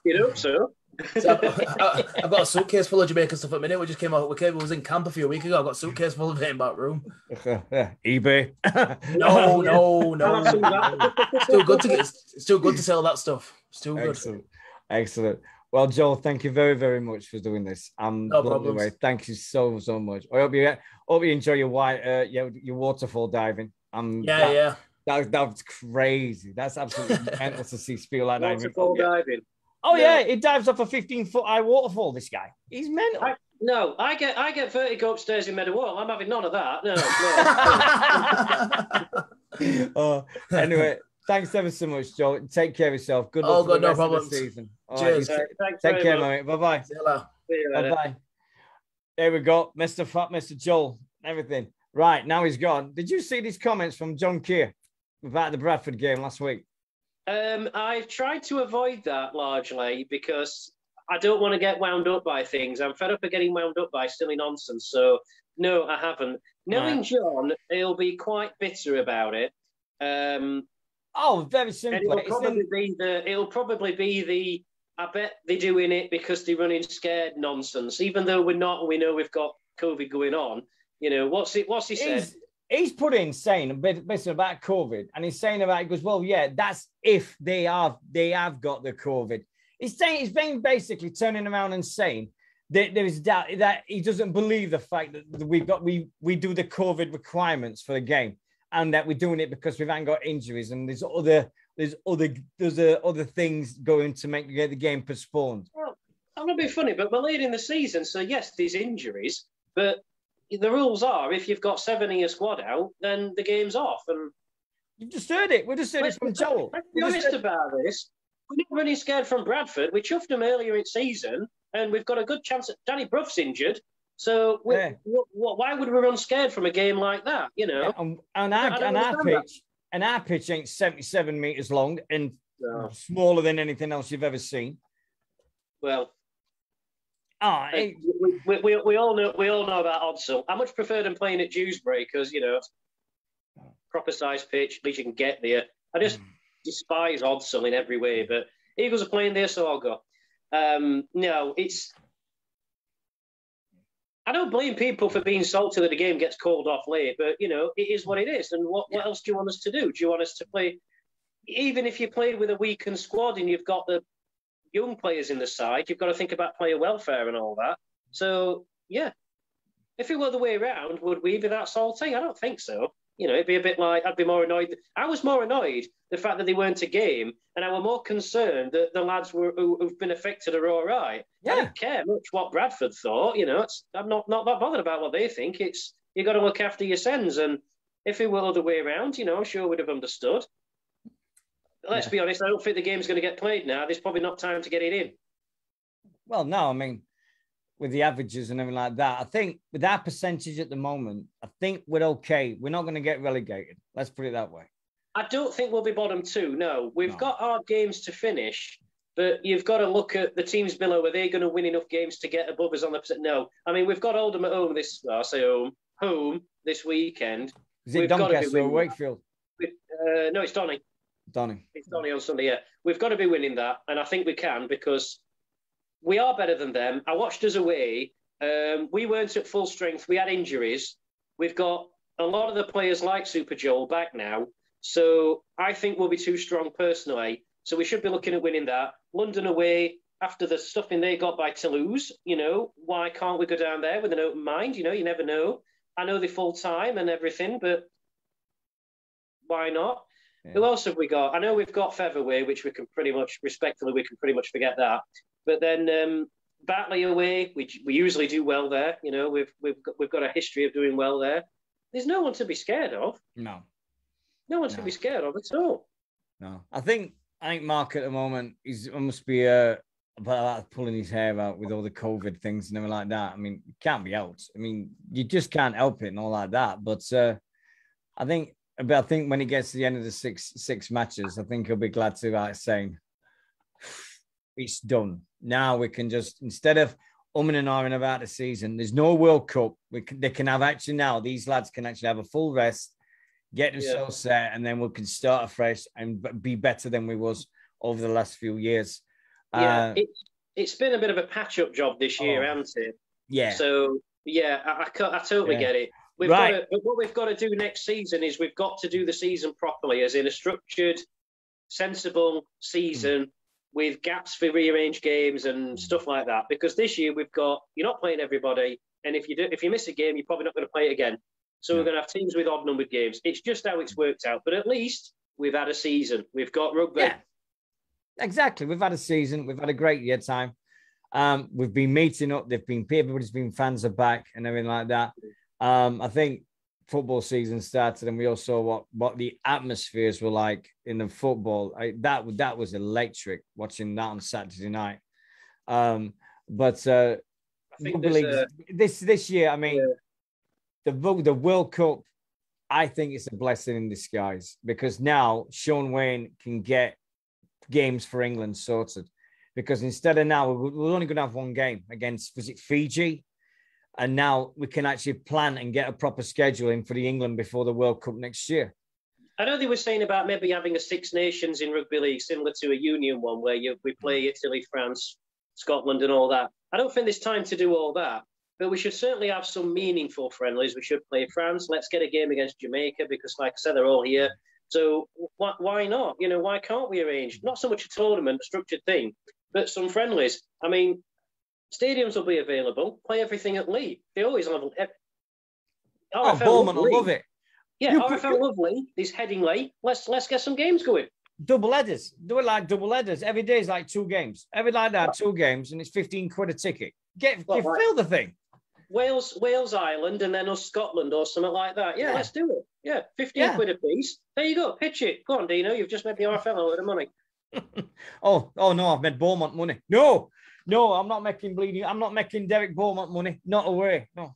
You hope so. I've got a suitcase full of Jamaican stuff at the minute. We just came out. We was in camp a few weeks ago. I've got a suitcase full of it in back room. eBay. No. It's too good to sell that stuff. It's too good. Excellent. Well, Joel, thank you very, very much for doing this. No problem. Thank you so much. I hope you enjoy your waterfall diving. Yeah. That's crazy. That's absolutely mental to see feel like waterfall diving. Oh yeah, he dives off a 15-foot high waterfall. This guy, he's mental. I get vertigo upstairs in Meadowhall. I'm having none of that. No. Anyway, thanks ever so much, Joel. Take care of yourself. Good luck for the rest of the season. Cheers. Take care, mate. Bye-bye. See you later. Bye-bye. There we go, Mr. Joel. Everything right now. He's gone. Did you see these comments from John Keir about the Bradford game last week? I've tried to avoid that largely because I don't want to get wound up by things. I'm fed up of getting wound up by silly nonsense. So, no, I haven't. Knowing John, he'll be quite bitter about it. Very simple. It'll probably be the I bet they're doing it because they're running scared nonsense, even though we're not and we know we've got COVID going on. What's he said? He's put in saying basically about COVID, and he's saying about, he goes, well, yeah, that's if they have got the COVID. He's been basically turning around and saying that there is doubt that he doesn't believe the fact that we do the COVID requirements for the game, and that we're doing it because we haven't got injuries, and there's other things going to make the game postponed. Well, I'm not being funny, but we're late in the season, so yes, there's injuries, but the rules are if you've got 7 in your squad out, then the game's off. And you just heard it. We just heard it from Joel. Let's be honest about this. We're not running scared from Bradford. We chuffed them earlier in season, and we've got a good chance. Danny Bruff's injured. So why would we run scared from a game like that? You know, and our pitch ain't 77 meters long and smaller than anything else you've ever seen. Well, we all know about Odsal. I much prefer them playing at Dewsbury because proper size pitch, at least you can get there. I just despise Odsal in every way, but Eagles are playing there, so I'll go. No, it's. I don't blame people for being salty that the game gets called off late, but, it is what it is. And what else do you want us to do? Do you want us to play, even if you play with a weakened squad and you've got the young players in the side, you've got to think about player welfare and all that. So, yeah, if it were the way around, would we be that salty? I don't think so. It'd be a bit like, I'd be more annoyed. I was more annoyed the fact that they weren't a game, and I was more concerned that the lads who've been affected are all right. Yeah. I didn't care much what Bradford thought. I'm not that bothered about what they think. It's you got to look after your sins, and if it were the other way around, I'm sure we'd have understood. Let's be honest. I don't think the game's going to get played now. There's probably not time to get it in. Well, no, I mean, with the averages and everything like that, I think with our percentage at the moment, I think we're okay. We're not going to get relegated. Let's put it that way. I don't think we'll be bottom two. No, we've got hard games to finish, but you've got to look at the teams below. Are they going to win enough games to get above us on the percent? No. I mean, we've got Oldham at home home this weekend. Is it Doncaster or Wakefield? No, it's Donny. It's Donny on Sunday, yeah. We've got to be winning that, and I think we can because we are better than them. I watched us away. We weren't at full strength. We had injuries. We've got a lot of the players like Super Joel back now. So I think we'll be too strong personally. So we should be looking at winning that. London away, after the stuffing they got by Toulouse, why can't we go down there with an open mind? You never know. I know they're full time and everything, but why not? Yeah. Who else have we got? I know we've got Featherweight, which we can pretty much forget that. But then Batley away, we usually do well there. We've got a history of doing well there. There's no one to be scared of. No one to be scared of at all. No, I think Mark at the moment must be pulling his hair out with all the COVID things and everything like that. I mean, it can't be helped. I mean, you just can't help it and all like that. But I think when he gets to the end of the six matches, I think he'll be glad to saying it's done. Now we can just, instead of and ahhing about the season, there's no World Cup. They can have these lads can actually have a full rest, get themselves set, and then we can start afresh and be better than we was over the last few years. Yeah, it's been a bit of a patch-up job this year, hasn't it? Yeah. So, I totally get it. What we've got to do next season is we've got to do the season properly, as in a structured, sensible season with gaps for rearranged games and stuff like that. Because this year you're not playing everybody, and if you miss a game, you're probably not going to play it again. So we're going to have teams with odd-numbered games. It's just how it's worked out. But at least we've had a season. We've got rugby. Yeah, exactly. We've had a season. We've had a great year time. We've been meeting up. Everybody's been fans are back and everything like that. I think football season started and we all saw what the atmospheres were like in the football. That was electric watching that on Saturday night. But I think this year, I mean, the World Cup, I think it's a blessing in disguise because now Sean Wayne can get games for England sorted. Because instead of now, we're only going to have one game against, was it Fiji? And now we can actually plan and get a proper schedule in for the England before the World Cup next year. I know they were saying about maybe having a Six Nations in rugby league, similar to a Union one, where we play Italy, France, Scotland and all that. I don't think there's time to do all that. But we should certainly have some meaningful friendlies. We should play France. Let's get a game against Jamaica because, like I said, they're all here. So why not? Why can't we arrange? Not so much a tournament, a structured thing, but some friendlies. I mean, stadiums will be available. Play everything at Lee. They always have. Bowman will love it. Yeah, RFL lovely. He's heading Lee. Let's get some games going. Double headers. Do it like double headers. Every day is like 2 games. Every night I have 2 games, and it's 15 quid a ticket. Fill the thing. Wales Island, and then us Scotland or something like that. Yeah, let's do it. Yeah, 15 quid a piece. There you go. Pitch it. Go on, Dino. You've just made the RFL a lot of money. Oh no, I've made Beaumont money. No, I'm not making bleeding. I'm not making Derek Beaumont money. Not a way. No,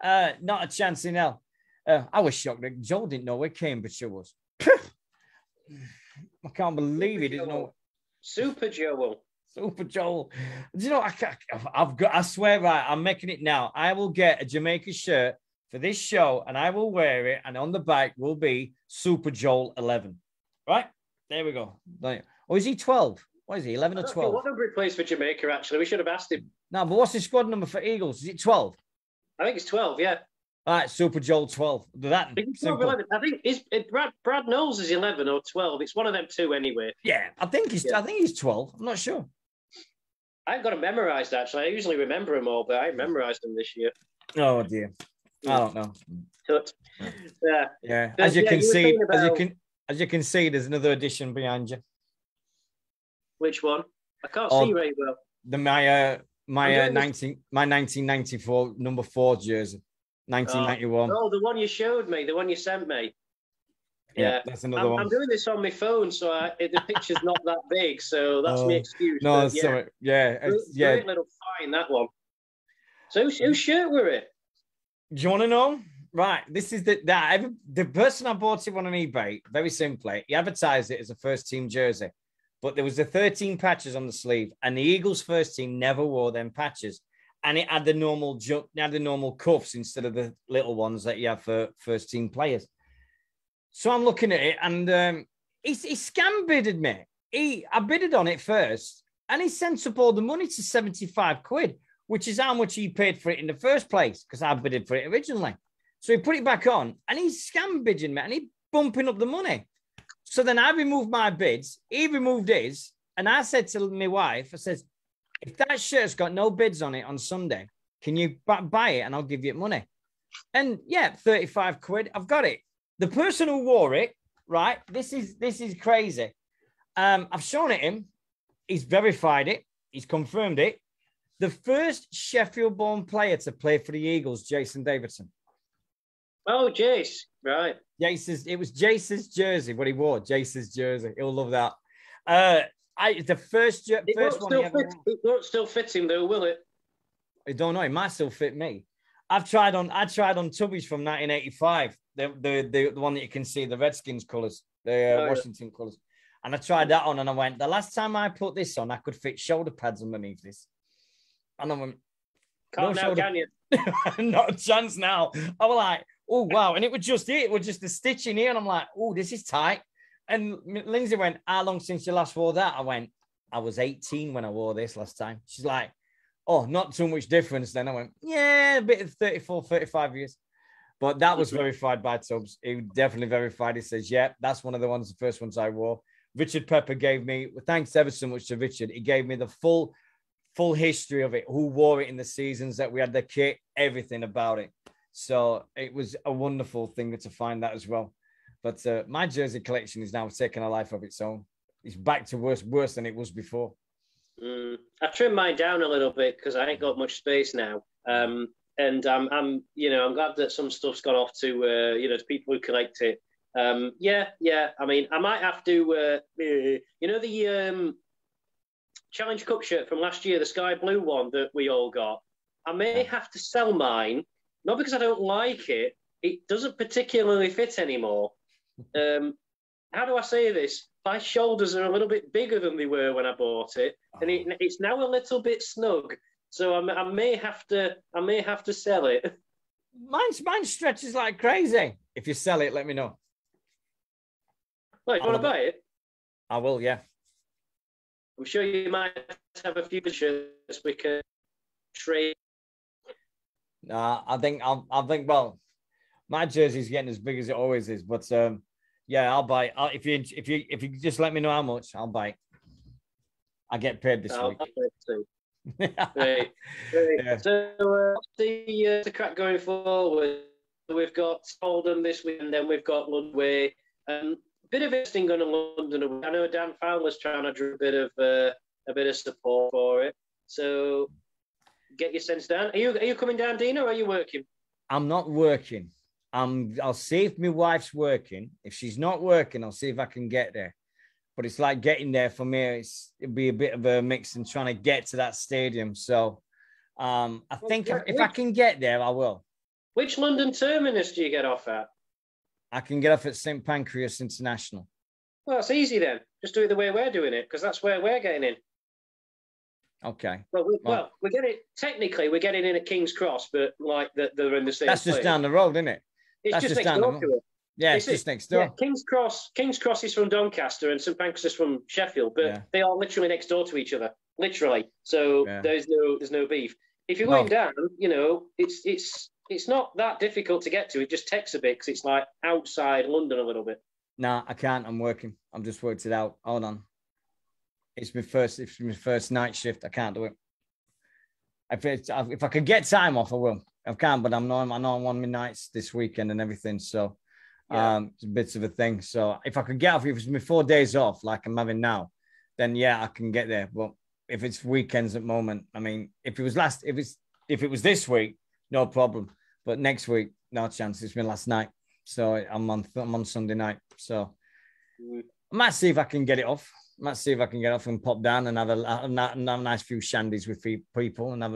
not a chance in hell. I was shocked that Joel didn't know where Cambridgeshire was. I can't believe he didn't know. Super Joel. Super Joel. Do you know, I swear, right, I'm making it now. I will get a Jamaica shirt for this show and I will wear it. And on the back will be Super Joel 11. Right? There we go. Or is he 12? What is he, 11 or 12? What number he plays for Jamaica, actually? We should have asked him. No, but what's his squad number for Eagles? Is it 12? I think it's 12, yeah. All right, Super Joel 12. That I think Brad Knowles is 11 or 12. It's one of them two anyway. Yeah, I think he's 12. I'm not sure. I haven't got them memorised, actually. I usually remember them all, but I memorised them this year. Oh, dear. I don't know. Yeah. As you can see, as you can see, there's another edition behind you. Which one? I can't see very well. My 1994 number 4 jersey, 1991. Oh, the one you showed me, the one you sent me. Yeah, that's another one. I'm doing this on my phone, so the picture's not that big, so that's my excuse. No, sorry. Great little find, that one. So whose shirt were it? Do you want to know? Right, this is the person I bought it on eBay. Very simply, he advertised it as a first team jersey, but there was the 13 patches on the sleeve, and the Eagles first team never wore them patches, and it had the normal cuffs instead of the little ones that you have for first team players. So I'm looking at it, and he scam bidded me. I bidded on it first, and he sent up all the money to 75 quid, which is how much he paid for it in the first place, because I bidded for it originally. So he put it back on, and he's scam bidding me, and he's bumping up the money. So then I removed my bids, he removed his, and I said to my wife, I said, if that shirt's got no bids on it on Sunday, can you buy it, and I'll give you money? And yeah, 35 quid, I've got it. The person who wore it, right? This is crazy. I've shown it him. He's verified it. He's confirmed it. The first Sheffield-born player to play for the Eagles, Jason Davidson. Oh, Jace, right? It was Jace's jersey. What he wore, Jace's jersey. He'll love that. The first one. It won't still fit him though, will it? I don't know. It might still fit me. I tried on Tubbies from 1985. The one that you can see, the Redskins colours, Washington colours. And I tried that on and I went, the last time I put this on, I could fit shoulder pads underneath this. And I went, can't now, can you? Not a chance now. I was like, oh, wow. And it was just the stitch in here. And I'm like, oh, this is tight. And Lindsay went, how long since you last wore that? I went, I was 18 when I wore this last time. She's like, oh, not too much difference then. I went, yeah, a bit of 34, 35 years. But that was verified by Tubbs. He definitely verified. He says, yeah, that's one of the first ones I wore. Richard Pepper gave me, thanks ever so much to Richard, he gave me the full history of it, who wore it in the seasons that we had the kit, everything about it. So it was a wonderful thing to find that as well. But my jersey collection is now taking a life of its own. It's back to worse than it was before. I trimmed mine down a little bit because I ain't got much space now. And I'm glad that some stuff's gone off to to people who collect it. Yeah. I mean, I might have to, the Challenge Cup shirt from last year, the sky blue one that we all got. I may have to sell mine, not because I don't like it. It doesn't particularly fit anymore. How do I say this? My shoulders are a little bit bigger than they were when I bought it, and it's now a little bit snug. So I may have to sell it. Mine stretches like crazy. If you sell it, let me know. Well, you want to buy it? I will, yeah. I'm sure you might have a few shirts we can trade. I think well, my jersey's getting as big as it always is, but yeah, I'll buy it. If you just let me know how much, I'll buy it. I get paid this week. Great. Yeah. So the crack going forward, we've got Oldham this week, and then we've got London. Bit of interesting going to London. I know Dan Fowler's trying to do a bit of support for it. So get your sense down. Are you coming down, Deano, or are you working? I'm not working. I'll see if my wife's working. If she's not working, I'll see if I can get there. but it's like getting there for me. It'd be a bit of a mix and trying to get to that stadium. So I think if I can get there, I will. Which London terminus do you get off at? I can get off at St Pancras International. Well, it's easy then. Just do it the way we're doing it, because that's where we're getting in. Okay. Well, we're getting technically we're getting in at King's Cross, but like they're in the same. That's just down the road, isn't it? It's just next door to it. Yeah, it's just next door. Yeah, King's Cross is from Doncaster and St Pancras is from Sheffield, but they are literally next door to each other, literally. So there's no beef. If you're going down, it's not that difficult to get to. It just takes a bit because it's like outside London a little bit. Nah, I can't. I'm working. I'm just worked it out. Hold on. It's my first night shift. I can't do it. If I could get time off, I will. I can, but I know I'm on my nights this weekend and everything. So it's a bit of a thing. So if I could get off, if it's my 4 days off, like I'm having now, then I can get there. But if it's weekends at the moment, I mean, if it was this week, no problem. But next week, no chance. It's my last night. So I'm on Sunday night. So I might see if I can get it off. I might see if I can get off and pop down and have a nice few shandies with people and have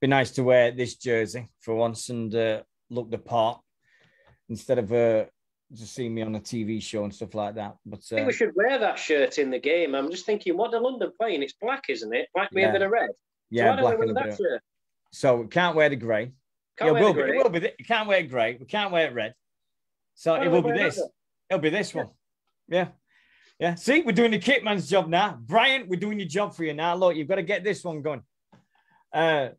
be nice to wear this jersey for once and look the part instead of just seeing me on a TV show and stuff like that. But I think we should wear that shirt in the game. I'm just thinking, what are London playing? It's black, isn't it? Black with a bit of red. Yeah, so black and a bit. So we can't wear the grey. It will be. You can't wear grey. We can't wear red. So it will be this. It'll be this one. Yeah. Yeah. See, we're doing the kit man's job now. Brian, we're doing your job for you now. Look, you've got to get this one going. I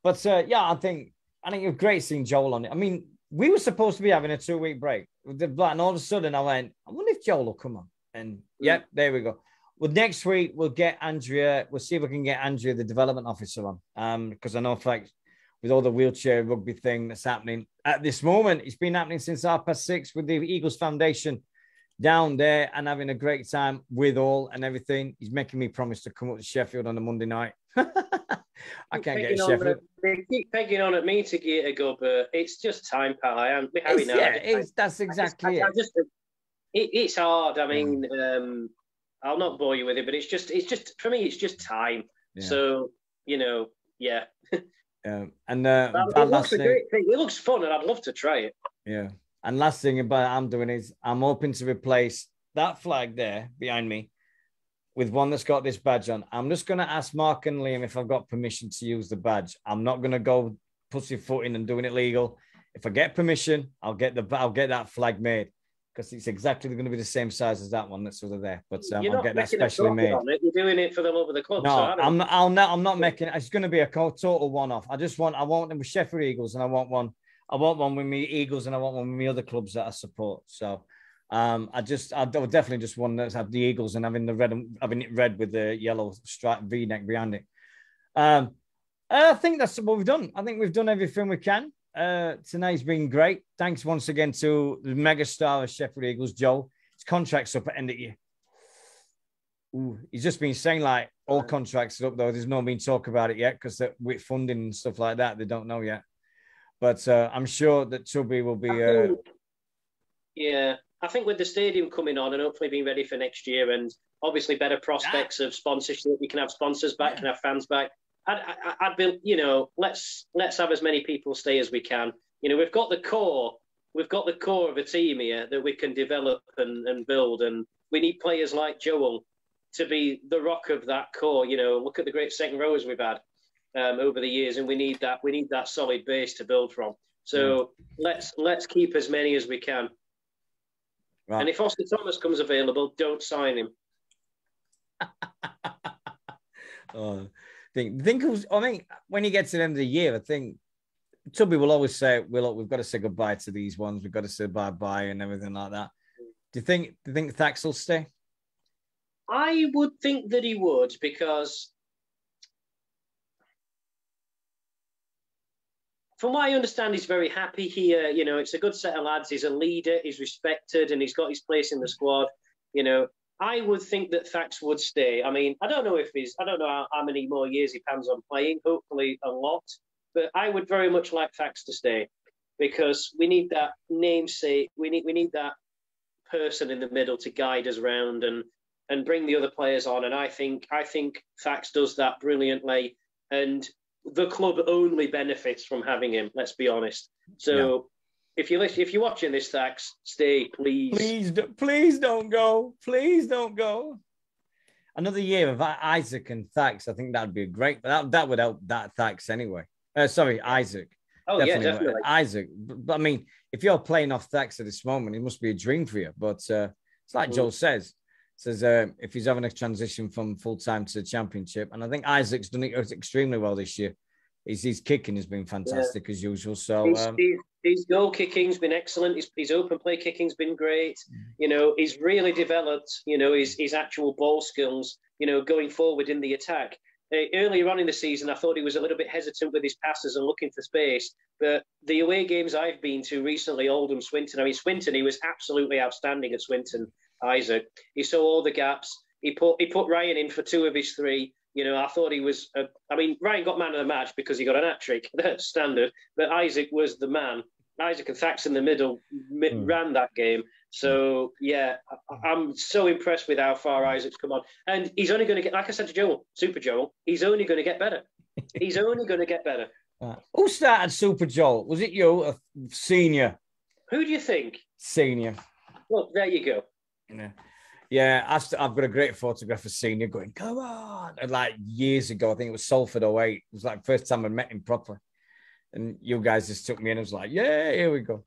think it was great seeing Joel on it. I mean, we were supposed to be having a 2-week break. And all of a sudden I went, I wonder if Joel will come on. And there we go. Well, next week we'll get Andrea. We'll see if we can get Andrea, the development officer, on. Because I know, in fact, with all the wheelchair rugby thing that's happening at this moment, it's been happening since 6:30 with the Eagles Foundation down there and having a great time with all and everything. He's making me promise to come up to Sheffield on a Monday night. I can't get to Sheffield. They keep pegging on at me to get a go, but it's just time, pal. That's exactly it. It's hard. I mean, I'll not bore you with it, but it's just for me, it's just time. Yeah. So, yeah. And it looks a great thing. It looks fun, and I'd love to try it. Yeah. And last thing I'm doing is I'm hoping to replace that flag there behind me with one that's got this badge on. I'm just going to ask Mark and Liam if I've got permission to use the badge. I'm not going to go pussyfooting and doing it legal. If I get permission, I'll get that flag made because it's exactly going to be the same size as that one that's over there. But I'll get that specially made. You're doing it for the love of the club. No, I'm not making it. It's going to be a total one-off. I want them with Sheffield Eagles, and I want one with me Eagles, and I want one with me other clubs that I support. So I would definitely just want to have the Eagles and having it red with the yellow stripe V-neck behind it. I think that's what we've done. I think we've done everything we can. Tonight's been great. Thanks once again to the megastar of Sheffield Eagles, Joel. His contract's up at end of year. Ooh, he's just been saying like all contracts are up though. There's no been talk about it yet because with funding and stuff like that, they don't know yet. But I'm sure that Tubby will be. I think with the stadium coming on and hopefully being ready for next year, and obviously better prospects of sponsorship, we can have sponsors back, can have fans back. I'd be, let's have as many people stay as we can. We've got the core of a team here that we can develop and build, and we need players like Joel to be the rock of that core. Look at the great second rowers we've had over the years, and we need that solid base to build from. So let's keep as many as we can. Right. And if Oscar Thomas comes available, don't sign him. When he gets to the end of the year, I think Tubby will always say, we've got to say goodbye to these ones. We've got to say bye-bye and everything like that. Do you think Thax will stay? I would think that he would, because from what I understand, he's very happy here. It's a good set of lads. He's a leader. He's respected, and he's got his place in the squad. I would think that Thax would stay. I mean, I don't know how many more years he plans on playing. Hopefully a lot. But I would very much like Thax to stay, because we need that namesake. We need that person in the middle to guide us around and and bring the other players on. And I think Thax does that brilliantly. And the club only benefits from having him, let's be honest. So if you're watching this, Thax, stay, please. Please don't go. Please don't go. Another year of Isaac and Thax, I think that'd be great. That would help that Thax anyway. Isaac. Oh, definitely. Isaac. But I mean, if you're playing off Thax at this moment, it must be a dream for you. But it's like Joel says if he's having a transition from full-time to the championship, and I think Isaac's done it extremely well this year. His kicking has been fantastic as usual. So his goal kicking's been excellent. His open play kicking's been great. You know, he's really developed, you know, his actual ball skills, you know, going forward in the attack. Earlier on in the season, I thought he was a little bit hesitant with his passes and looking for space. But the away games I've been to recently, Oldham, Swinton, Swinton, he was absolutely outstanding at Swinton, Isaac. He saw all the gaps. He put Ryan in for 2 of his 3. You know, I thought he was... Ryan got man of the match because he got an hat-trick. That's standard. But Isaac was the man. Isaac and Thax in the middle ran that game. So, yeah, I'm so impressed with how far Isaac's come on. And he's only going to get... Like I said to Joel, Super Joel, he's only going to get better. He's only going to get better. Who started Super Joel? Was it you, a senior? Who do you think? Senior. Look, there you go. Yeah, I've got a great photograph of Senior going, come on. And like years ago, I think it was Salford 08. It was like the first time I met him properly. And you guys just took me in. I was like, yeah, here we go.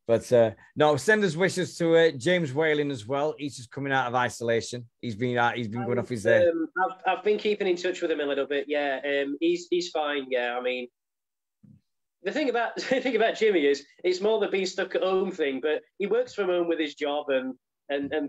But no, send us wishes to James Whaling as well. He's just coming out of isolation. He's been going off his head. I've been keeping in touch with him a little bit. Yeah, he's fine. Yeah, I mean, the thing about Jimmy is it's more the being stuck at home thing. But he works from home with his job and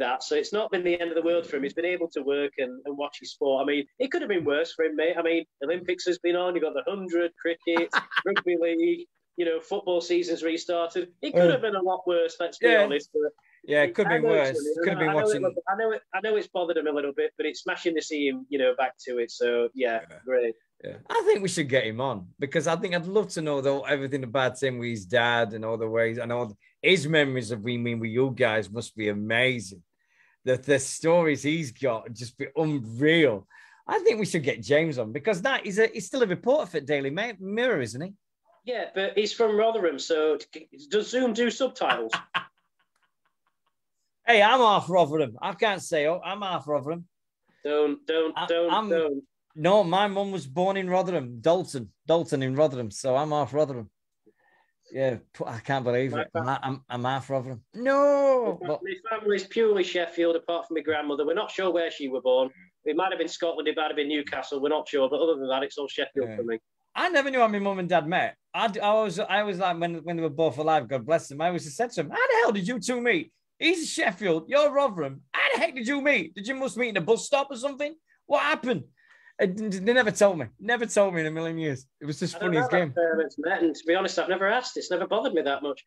that, so it's not been the end of the world for him. He's been able to work and watch his sport. I mean, it could have been worse for him, mate. I mean, Olympics has been on. You've got the 100, cricket, rugby league. You know, football season's restarted. It could have been a lot worse. Let's be honest. But it could have been worse. Could have been watching. I know it's bothered him a little bit, but it's smashing to see him, you know, back to it. So yeah. Great. Yeah. I think we should get him on because I think I'd love to know everything about him with his dad and all the ways. I know his memories of being with you guys must be amazing. The stories he's got just be unreal. I think we should get James on because he's still a reporter for Daily Mirror, isn't he? Yeah, but he's from Rotherham, so does Zoom do subtitles? Hey, I'm half Rotherham. I can't say I'm half Rotherham. Don't. No, my mum was born in Rotherham, Dalton in Rotherham. So I'm half Rotherham. Yeah, I can't believe it. I'm half Rotherham. No. My family's purely Sheffield, apart from my grandmother. We're not sure where she was born. It might have been Scotland, it might have been Newcastle. We're not sure. But other than that, it's all Sheffield for me. I never knew how my mum and dad met. I was like, when they were both alive, God bless them, I always said to them, how the hell did you two meet? He's Sheffield, you're Rotherham. How the heck did you meet? Did you must meet in a bus stop or something? What happened? They never told me. Never told me in a million years. It was just funny as game. Met, and to be honest, I've never asked. It's never bothered me that much.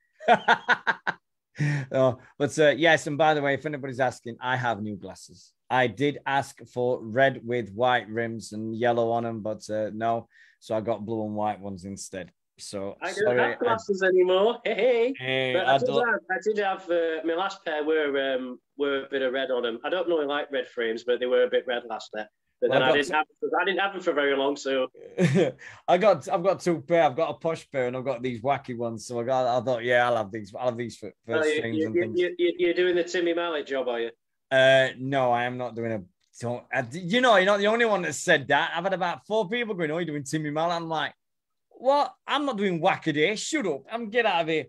Yes, and by the way, if anybody's asking, I have new glasses. I did ask for red with white rims and yellow on them, but no. So I got blue and white ones instead. So I don't have glasses anymore. Hey. But I did have my last pair were a bit of red on them. I don't really like red frames, but they were a bit red last pair. But then I didn't have them for very long, so I've got 2 pair. I've got a posh pair and I've got these wacky ones. So I thought, yeah, I'll have these for first things and things. You're doing the Timmy Mallet job, are you? No, I am not doing you're not the only one that said that. I've had about 4 people going, oh, you're doing Timmy Mallet. I'm like, what? I'm not doing Whack-A-Day. Shut up. Get out of here.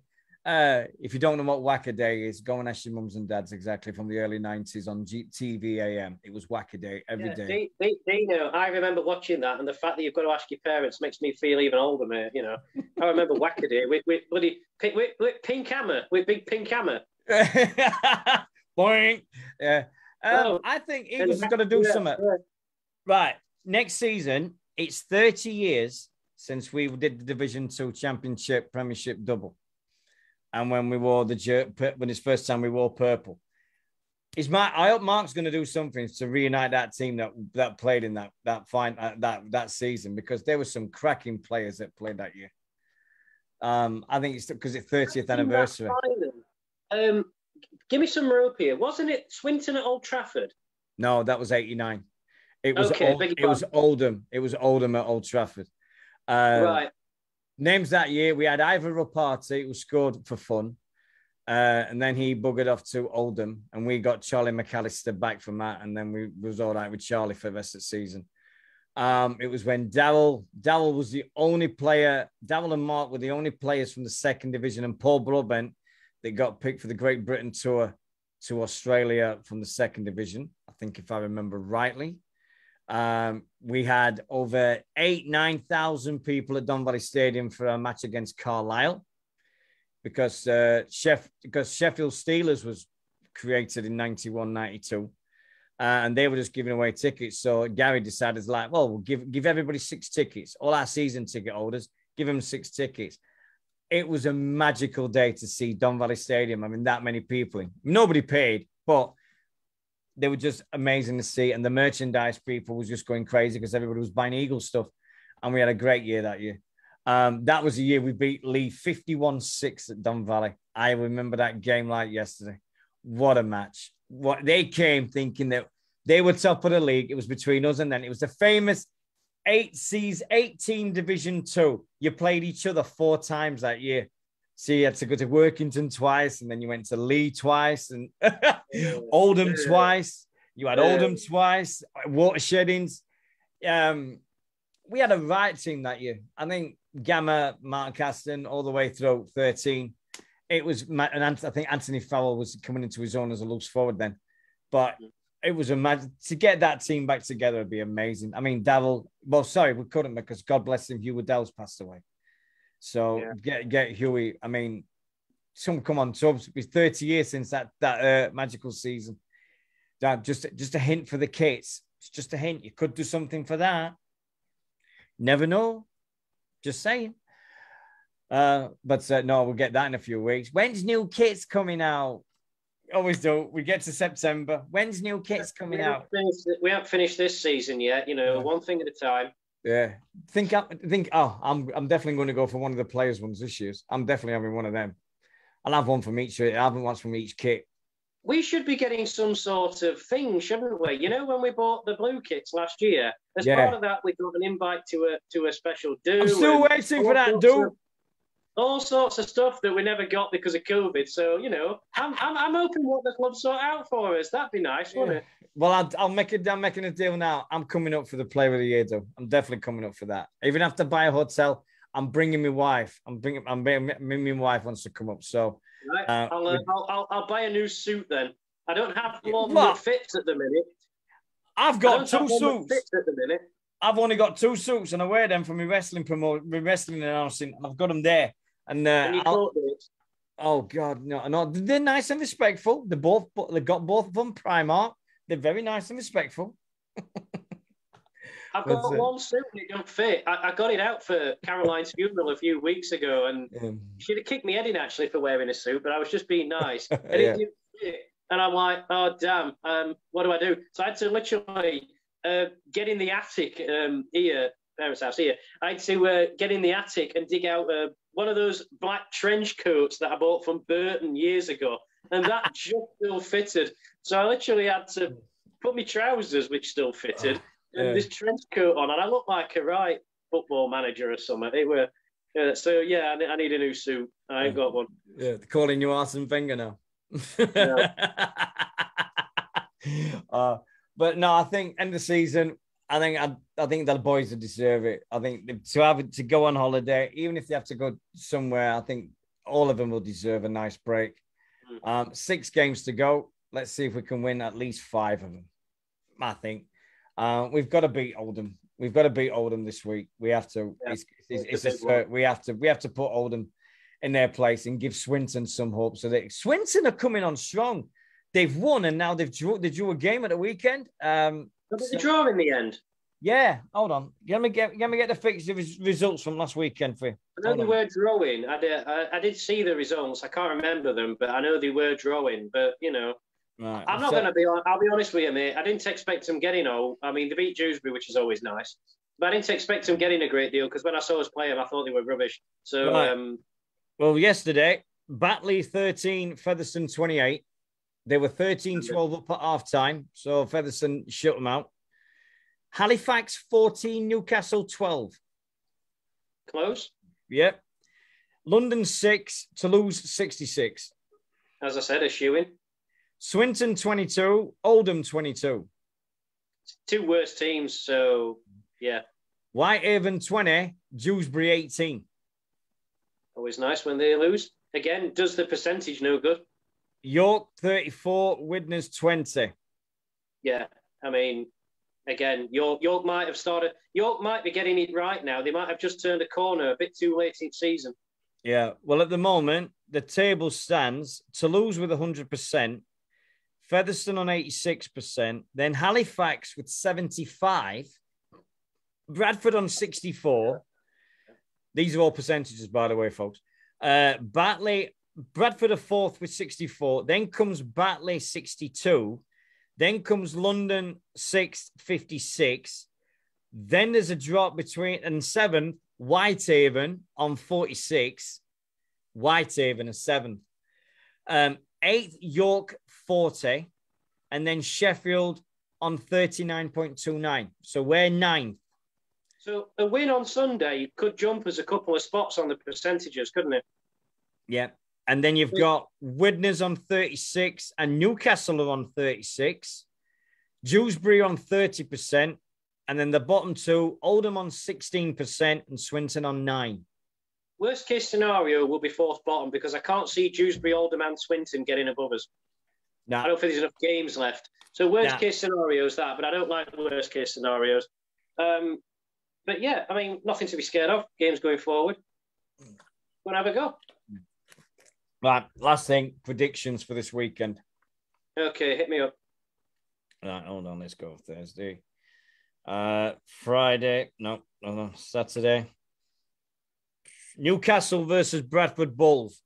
If you don't know what Whack-A-Day is, go and ask your mums and dads exactly from the early 90s on TV AM. It was Whack-A-Day every day. Dino, I remember watching that, and the fact that you've got to ask your parents makes me feel even older, mate. You know, I remember Whack-A-Day with bloody pink hammer, with big pink hammer. Boing. Yeah. I think Eagles is going to do something. Yeah. Right. Next season, it's 30 years since we did the Division 2 Championship Premiership double. And when we wore when it's first time we wore purple. I hope Mark's going to do something to reunite that team that played in that season, because there were some cracking players that played that year. I think it's because it's 30th anniversary. Give me some rope here. Wasn't it Swinton at Old Trafford? No, that was 89. It was Okay, it was Oldham. It was Oldham at Old Trafford. Right. Names that year, we had Ivor Rapati, who scored for fun. And then he buggered off to Oldham, and we got Charlie McAllister back from that. And then we was all right with Charlie for the rest of the season. It was when Darryl was the only player, Darryl and Mark were the only players from the second division, and Paul Broadbent that got picked for the Great Britain tour to Australia from the second division, I think, if I remember rightly. We had over 9,000 people at Don Valley Stadium for a match against Carlisle, because Sheffield Steelers was created in 91, 92. And they were just giving away tickets. So Gary decided, like, well, we'll give everybody 6 tickets. All our season ticket holders, give them 6 tickets. It was a magical day to see Don Valley Stadium. I mean, that many people. Nobody paid, but they were just amazing to see. And the merchandise people was just going crazy because everybody was buying Eagle stuff. And we had a great year that year. That was the year we beat Lee 51-6 at Don Valley. I remember that game like yesterday. What a match. What they came thinking that they were top of the league. It was between us and then it was the famous 8-team Division 2. You played each other 4 times that year. So you had to go to Workington twice, and then you went to Lee twice, and Oldham twice. You had Oldham twice, Watersheddings. We had a right team that year. I think Gamma, Mark Aston, all the way through 13. It was, and I think Anthony Farrell was coming into his own as a loose forward then. But it was to get that team back together would be amazing. I mean, Darryl, well, sorry, we couldn't, because God bless him, Hugh Waddell's passed away. So get Huey. I mean, come on, Tubbs. It's 30 years since that magical season. Just a hint for the kids. It's just a hint. You could do something for that. Never know. Just saying. No, we'll get that in a few weeks. When's new kits coming out? Always do. We get to September. When's new kits coming out? We haven't finished this season yet. You know, one thing at a time. Yeah. I'm definitely going to go for one of the players' ones this year. I'm definitely having one of them. I'll have one from each. I haven't one from each kit. We should be getting some sort of thing, shouldn't we? You know, when we bought the blue kits last year, as part of that, we got an invite to a special do. I'm still waiting for that do. All sorts of stuff that we never got because of COVID. So, you know, I'm hoping what the club sort out for us. That'd be nice, wouldn't it? Well, I'm making a deal now. I'm coming up for the Player of the Year, though. I'm definitely coming up for that. Even have to buy a hotel. I'm bringing my wife. My wife wants to come up. So right. I'll buy a new suit then. I don't have one that fits at the minute. I've got 2 suits. Fits at the minute. I've only got 2 suits, and I wear them for my wrestling announcing. I've got them there. And oh God, no, they're nice and respectful. They got both of them Primark. They're very nice and respectful. I've got one suit and it don't fit. I got it out for Caroline's funeral a few weeks ago, and she'd have kicked me head in actually for wearing a suit, but I was just being nice. And it didn't fit. And I'm like, oh damn, what do I do? So I had to literally get in the attic here, parents' house here. I had to get in the attic and dig out one of those black trench coats that I bought from Burton years ago, and that just still fitted. So I literally had to put my trousers, which still fitted, and this trench coat on, and I looked like a right football manager or something. They were, so yeah, I need a new suit. I ain't got one. Yeah, they're calling you Arsene Wenger now. But no, I think end of season. I think the boys deserve it. I think to go on holiday, even if they have to go somewhere, I think all of them will deserve a nice break. 6 games to go. Let's see if we can win at least 5 of them. I think we've got to beat Oldham. We've got to beat Oldham this week. We have to. Yeah, we have to put Oldham in their place and give Swinton some hope. So that Swinton are coming on strong. They've won and now they drew a game at the weekend. Did they draw in the end? Yeah, hold on. Let me get the fixture results from last weekend for you. I know they were drawing. I did see the results. I can't remember them, but I know they were drawing. But, you know, right, I'm not going to be on. I'll be honest with you, mate. I didn't expect them getting all. I mean, they beat Dewsbury, which is always nice. But I didn't expect them getting a great deal because when I saw us play them, I thought they were rubbish. So, well, yesterday, Batley 13, Featherstone 28. They were 13-12 up at half-time, so Featherstone shut them out. Halifax 14, Newcastle 12. Close. Yep. London 6, Toulouse 66. As I said, a shoe-in. Swinton 22, Oldham 22. Two worst teams, so yeah. Whitehaven 20, Dewsbury 18. Always nice when they lose. Again, does the percentage no good? York 34, Widnes 20. Yeah, I mean, again, York might have started. York might be getting it right now. They might have just turned a corner a bit too late in season. Yeah, well, at the moment, the table stands Toulouse with 100%, Featherstone on 86%, then Halifax with 75, Bradford on 64. These are all percentages, by the way, folks. Bradford are fourth with 64. Then comes Batley, 62. Then comes London, 6th, 56. Then there's a drop between, and 7th, Whitehaven on 46. Whitehaven is 7th. 8th, York, 40. And then Sheffield on 39.29. So we're 9th. So a win on Sunday could jump us a couple of spots on the percentages, couldn't it? Yeah. And then you've got Widnes on 36 and Newcastle are on 36. Dewsbury on 30%. And then the bottom two, Oldham on 16% and Swinton on 9%. Worst case scenario will be fourth bottom because I can't see Dewsbury, Oldham and Swinton getting above us. No. I don't think there's enough games left. So worst case scenario is that, but I don't like the worst case scenarios. But yeah, I mean, nothing to be scared of. Games going forward. We'll have a go. Right, last thing, predictions for this weekend. Okay, hit me up. Right, hold on, let's go Thursday. Friday, no, Saturday. Newcastle versus Bradford Bulls.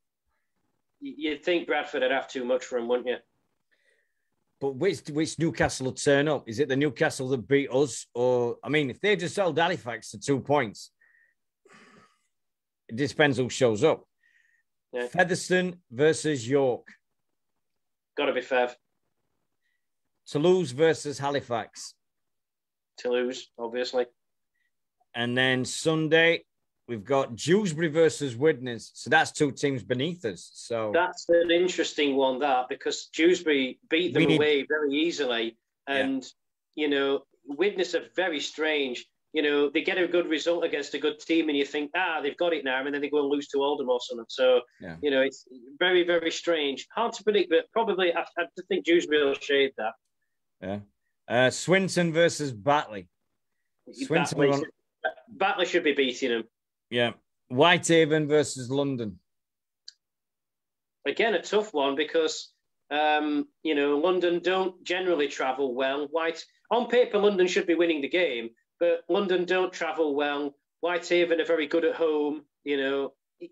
You'd think Bradford would have too much for him, wouldn't you? But which Newcastle will turn up? Is it the Newcastle that beat us? Or, I mean, if they just held Halifax to 2 points, it depends who shows up. Yeah. Featherstone versus York. Got to be Fev. Toulouse versus Halifax. Toulouse, obviously. And then Sunday, we've got Dewsbury versus Widnes. So that's two teams beneath us. So that's an interesting one, that, because Dewsbury beat them away very easily. And, you know, Widnes are very strange. You know, they get a good result against a good team and you think, they've got it now. And then they go and lose to Oldham or something. So, you know, it's very, very strange. Hard to predict, but probably I think Dewsbury will shade that. Yeah. Swinton versus Batley. Batley should be beating them. Yeah. Whitehaven versus London. Again, a tough one because, you know, London don't generally travel well. On paper, London should be winning the game, but London don't travel well. Whitehaven are very good at home. You know, it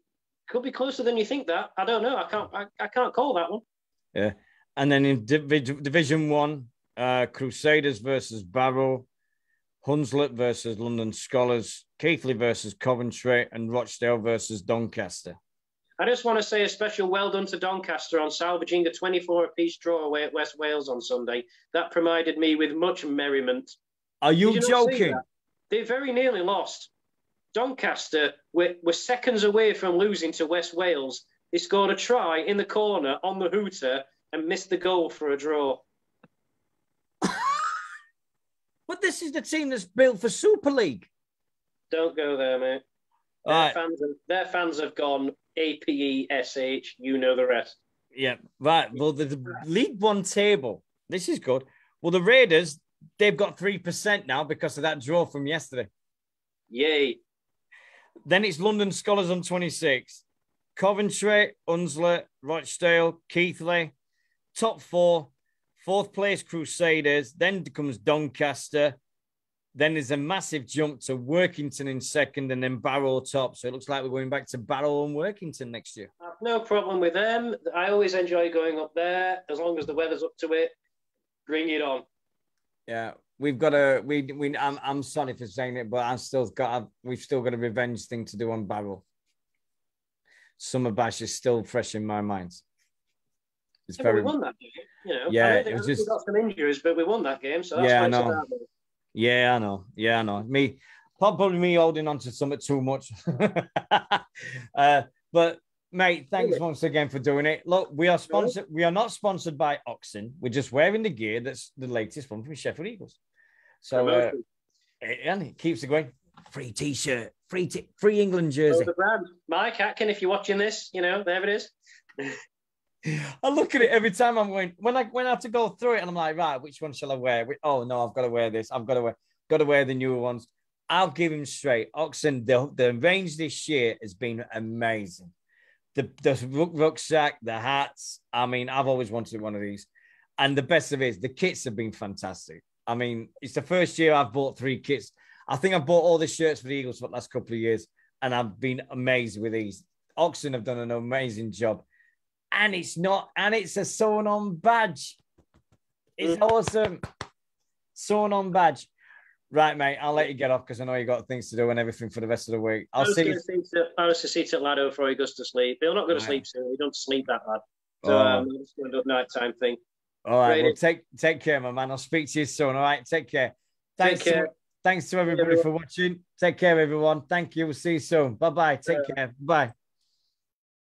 could be closer than you think that. I don't know. I can't call that one. Yeah. And then in Division 1, Crusaders versus Barrow. Hunslet versus London Scholars, Keighley versus Coventry, and Rochdale versus Doncaster. I just want to say a special well done to Doncaster on salvaging a 24-apiece draw away at West Wales on Sunday. That provided me with much merriment. Are you joking? They very nearly lost. Doncaster were seconds away from losing to West Wales. They scored a try in the corner on the hooter and missed the goal for a draw. But this is the team that's built for Super League. Don't go there, mate. Their fans have gone APESH. You know the rest. Yeah, right. Well, the League One table. This is good. Well, the Raiders, they've got 3% now because of that draw from yesterday. Yay. Then it's London Scholars on 26. Coventry, Hunslet, Rochdale, Keighley. Top 4. Fourth place, Crusaders. Then comes Doncaster. Then there's a massive jump to Workington in second and then Barrow top. So it looks like we're going back to Barrow and Workington next year. I've no problem with them. I always enjoy going up there as long as the weather's up to it. Bring it on. Yeah, we've got a. I'm sorry for saying it, but we've still got a revenge thing to do on Barrow. Summer Bash is still fresh in my mind. It's We won that game. You know, yeah, I know we got some injuries, but we won that game. So that's yeah, why I know. Yeah, I know. Yeah, I know. Probably me holding on to something too much. But mate, thanks once again for doing it. Look, we are sponsored. We are not sponsored by Oxen. We're just wearing the gear that's the latest one from Sheffield Eagles. So and it keeps it going. Free T-shirt, free England jersey. The brand. Mike Atkin, if you're watching this, you know, there it is. I look at it every time I'm going, when I have to go through it and I'm like, right, which one shall I wear? Oh no, I've got to wear this. I've got to wear the newer ones. I'll give him straight. Oxen, the range this year has been amazing. The rucksack, the hats. I mean, I've always wanted one of these. And the best of it is the kits have been fantastic. I mean, it's the first year I've bought 3 kits. I think I've bought all the shirts for the Eagles for the last couple of years, and I've been amazed with these. Oxen have done an amazing job. And it's a sewn-on badge. It's awesome. Sewn-on badge. Right, mate, I'll let you get off because I know you got things to do and everything for the rest of the week. I was to see to Lado before he goes to sleep. He'll not go to sleep soon. He don't sleep that bad. So I'm just going to do a night-time thing. All right, well, take care, my man. I'll speak to you soon, all right? Take care. Thanks to everybody for watching. Take care, everyone. Thank you. We'll see you soon. Bye-bye. Take care. Bye.